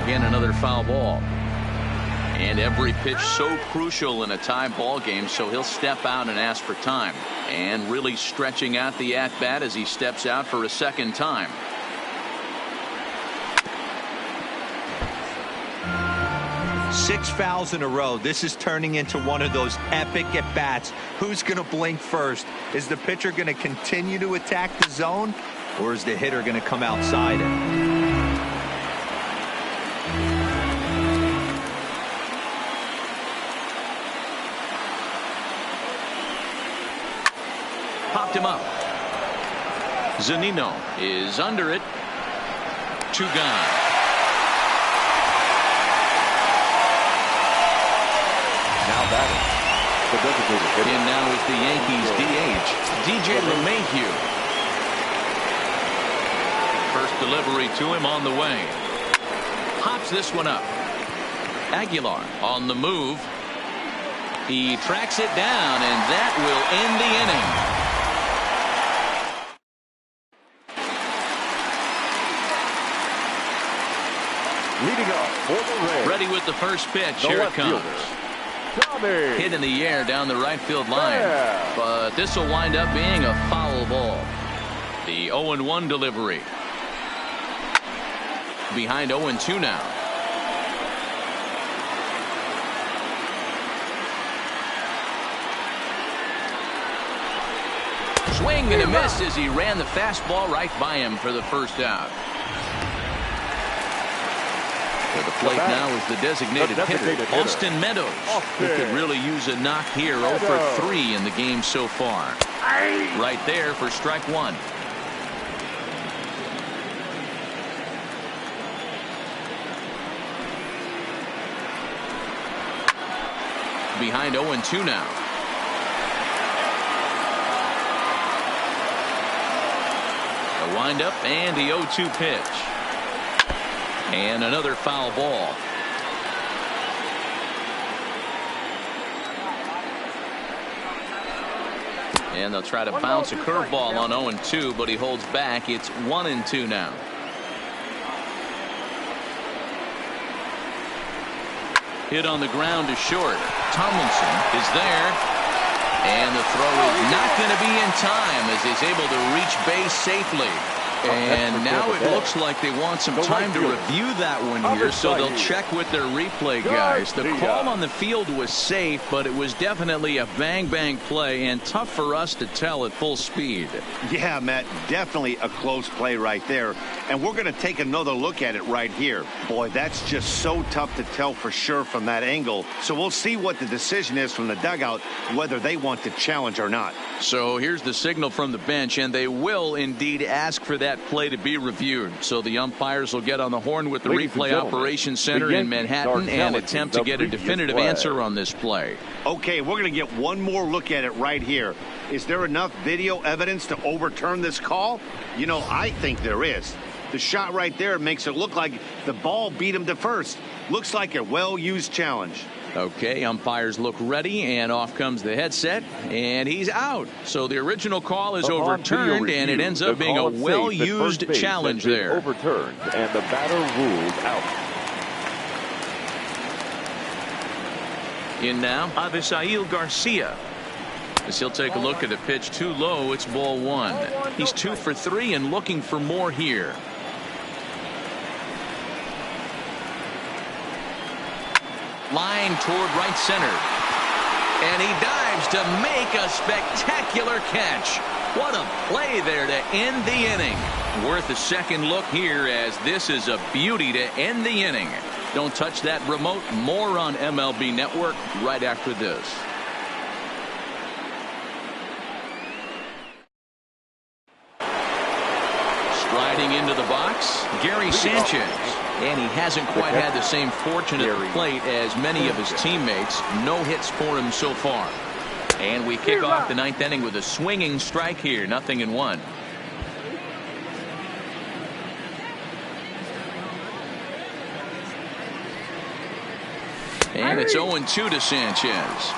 Again, another foul ball. And every pitch so crucial in a tie ball game, so he'll step out and ask for time. And really stretching out the at-bat as he steps out for a second time. Six fouls in a row. This is turning into one of those epic at-bats. Who's going to blink first? Is the pitcher going to continue to attack the zone, or is the hitter going to come outside it? Popped him up. Zunino is under it. 2 gone. Now batting, the designated hitter. And now is the Yankees DH, DJ LeMahieu. First delivery to him on the way. Pops this one up. Aguilar on the move. He tracks it down, and that will end the inning. Leading up for the Reds. Ready with the first pitch. The Here it left comes. fielder, Tommy. Hit in the air down the right field line. Yeah. But this will wind up being a foul ball. The 0-1 delivery. Behind 0-2 now. Swing and a miss as he ran the fastball right by him for the first out. To the plate now is the designated hitter, Austin Meadows. Who could really use a knock here. 0 for 3 in the game so far. Right there for strike 1. Behind 0-2 now. The windup and the 0-2 pitch. And another foul ball. And they'll try to bounce a curveball on 0-2, but he holds back. It's 1-2 now. Hit on the ground to short. Tomlinson is there. And the throw is not going to be in time as he's able to reach base safely. And now it looks like they want some time to review that one here, so they'll check with their replay guys. The call on the field was safe, but it was definitely a bang-bang play and tough for us to tell at full speed. Yeah, Matt, definitely a close play right there. And we're going to take another look at it right here. Boy, that's just so tough to tell for sure from that angle. So we'll see what the decision is from the dugout, whether they want to challenge or not. So here's the signal from the bench, and they will indeed ask for that play to be reviewed. So the umpires will get on the horn with the replay operations center in Manhattan and attempt to get a definitive answer on this play. Okay, we're going to get one more look at it right here. Is there enough video evidence to overturn this call? You know, I think there is. The shot right there makes it look like the ball beat him to first. Looks like a well-used challenge. Okay, umpires look ready, and off comes the headset, and he's out. So the original call is overturned, and it ends up being a well-used challenge there. Overturned, and the batter ruled out. In now, Avisail Garcia. As he'll take a look at a pitch too low, it's ball 1. He's 2 for 3 and looking for more here. Line toward right center. And he dives to make a spectacular catch. What a play there to end the inning. Worth a second look here, as this is a beauty to end the inning. Don't touch that remote. More on MLB Network right after this. Striding into the box, Gary Sanchez. And he hasn't quite had the same fortune at the plate as many of his teammates. No hits for him so far. And we kick off the 9th inning with a swinging strike here. 0-1. And it's 0-2 to Sanchez.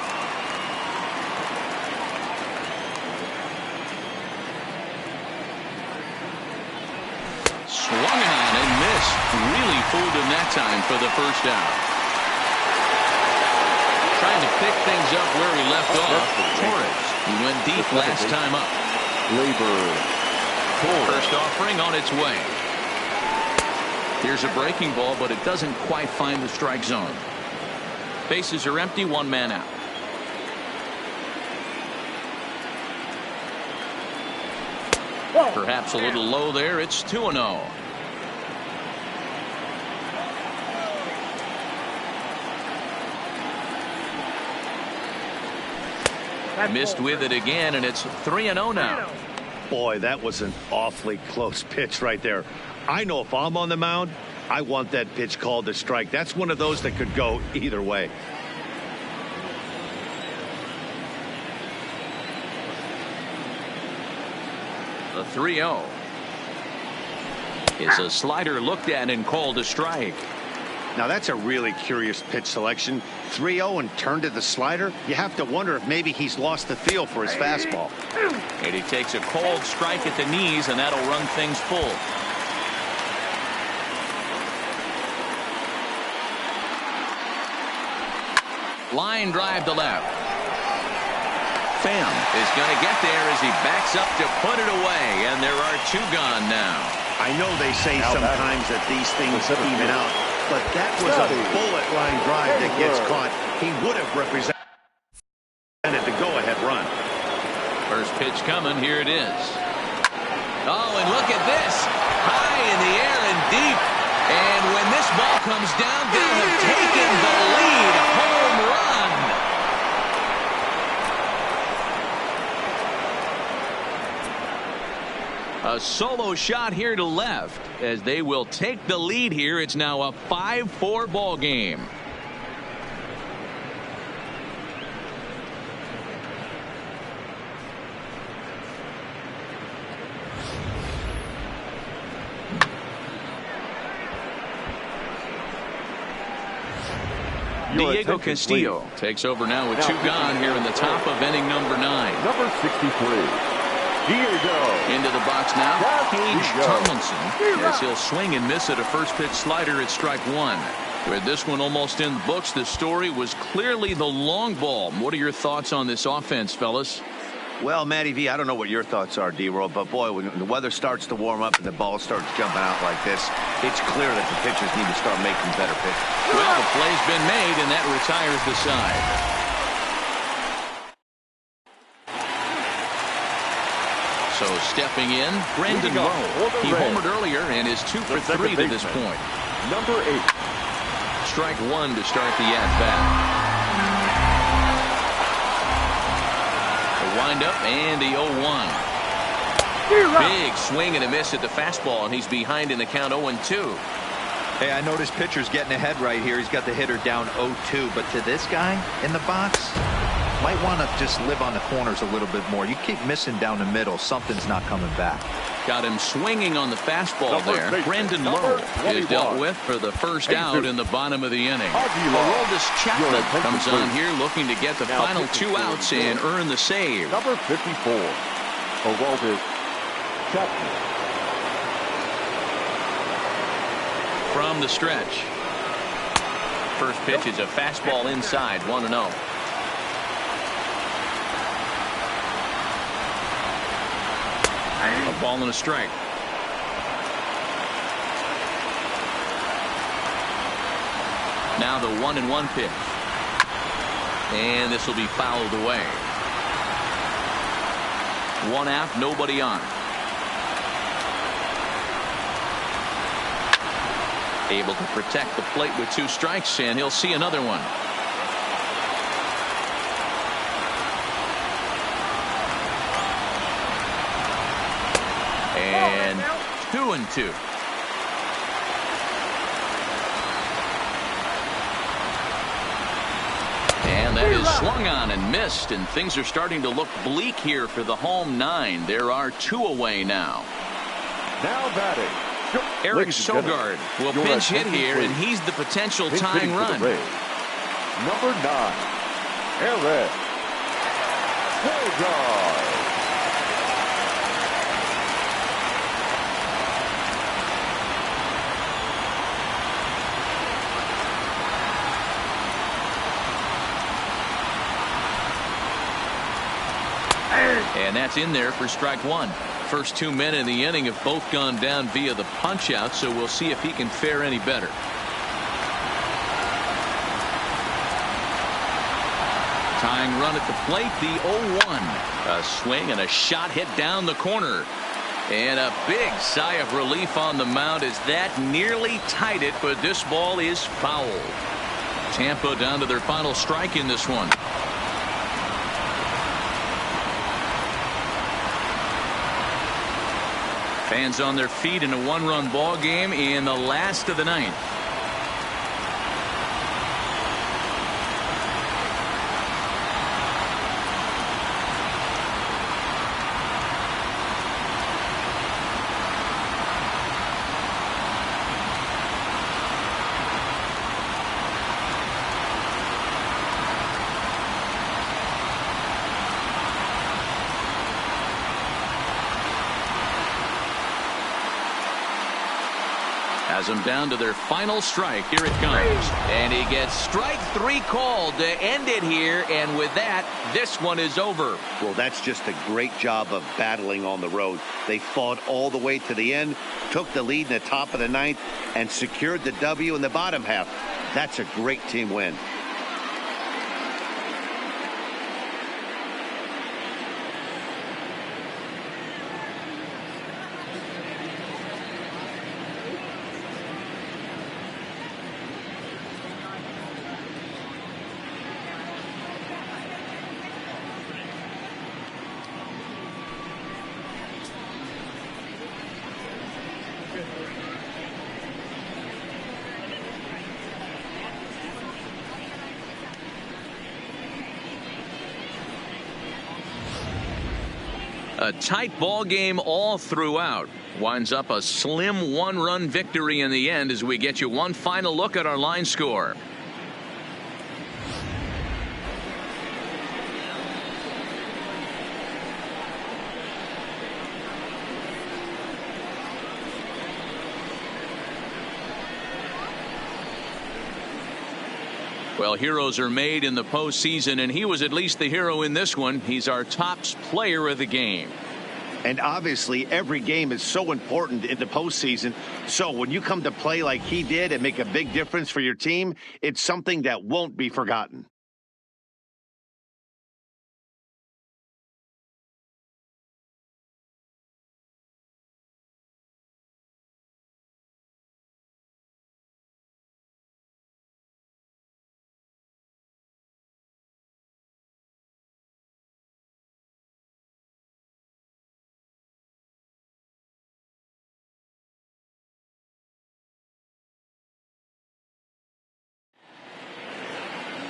Swung on and missed. Really fooled him that time for the first out. pick things up where he left off. Torres, he went deep last time up. First offering on its way. Here's a breaking ball, but it doesn't quite find the strike zone. Bases are empty, one man out. Perhaps a little low there. It's 2-0. Missed with it again, and it's 3-0 now. Boy, that was an awfully close pitch right there. I know if I'm on the mound, I want that pitch called a strike. That's one of those that could go either way. The 3-0 is a slider looked at and called a strike. Now that's a really curious pitch selection. 3-0 and turned to the slider. You have to wonder if maybe he's lost the feel for his fastball. And he takes a called strike at the knees, and that'll run things full. Line drive to left. Pham is going to get there as he backs up to put it away, and there are two gone now. I know they say sometimes that these things even out, but that was a bullet line drive that gets caught. He would have represented the go-ahead run. First pitch coming. Here it is. Oh, and look at this. High in the air and deep. And when this ball comes down, they'll have taken the lead. Home run. A solo shot here to left as they will take the lead here. It's now a 5-4 ball game. Diego Castillo takes over now with two gone here in the top of inning number 9. Number 63. Diego. Into the box now. Paige Tomlinson, as he'll swing and miss at a first pitch slider at strike one. With this one almost in the books, the story was clearly the long ball. What are your thoughts on this offense, fellas? Well, Matty V, I don't know what your thoughts are, D-Roll, but boy, when the weather starts to warm up and the ball starts jumping out like this, it's clear that the pitchers need to start making better pitches. Well, the play's been made, and that retires the side. So stepping in, Brandon Lowe. He homered earlier and is 2 for 3 to this point. Number 8. Strike one to start the at-bat. Wind up and the 0-1. Big swing and a miss at the fastball, and he's behind in the count 0-2. Hey, I noticed pitcher's getting ahead right here. He's got the hitter down 0-2, but to this guy in the box, might want to just live on the corners a little bit more. You keep missing down the middle, something's not coming back. Got him swinging on the fastball there. Brandon Lowe is dealt with for the first out in the bottom of the inning. Aroldis Chapman comes on here looking to get the final 2 outs and earn the save. Number 54. Aroldis Chapman. From the stretch. First pitch is a fastball inside, 1-0. A ball and a strike. Now the 1-1 pitch. And this will be fouled away. 1 out, nobody on. Able to protect the plate with 2 strikes, and he'll see another one. And 2-2. And that is swung on and missed, and things are starting to look bleak here for the home 9. There are 2 away now. Now batting, Eric Sogard will pinch hit here, and he's the potential tying run. Number 9, Eric Sogard. And that's in there for strike one. First 2 men in the inning have both gone down via the punch out, so we'll see if he can fare any better. Tying run at the plate, the 0-1. A swing and a shot hit down the corner. And a big sigh of relief on the mound as that nearly tied it, but this ball is foul. Tampa down to their final strike in this one. Fans on their feet in a one-run ball game in the last of the ninth. Has them down to their final strike. Here it comes. And he gets strike three called to end it here. And with that, this one is over. Well, that's just a great job of battling on the road. They fought all the way to the end, took the lead in the top of the ninth, and secured the W in the bottom half. That's a great team win. A tight ball game all throughout. Winds up a slim one-run victory in the end as we get you one final look at our line score. Well, heroes are made in the postseason, and he was at least the hero in this one. He's our top player of the game. And obviously, every game is so important in the postseason. So when you come to play like he did and make a big difference for your team, it's something that won't be forgotten.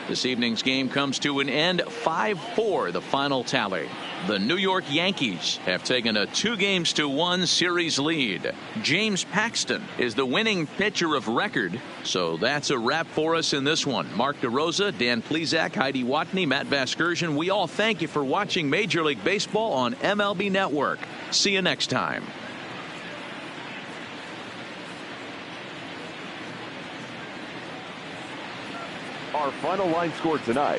This evening's game comes to an end 5-4, the final tally. The New York Yankees have taken a 2-1 series lead. James Paxton is the winning pitcher of record. So that's a wrap for us in this one. Mark DeRosa, Dan Plesac, Heidi Watney, Matt Vasgersian. We all thank you for watching Major League Baseball on MLB Network. See you next time. Our final line score tonight.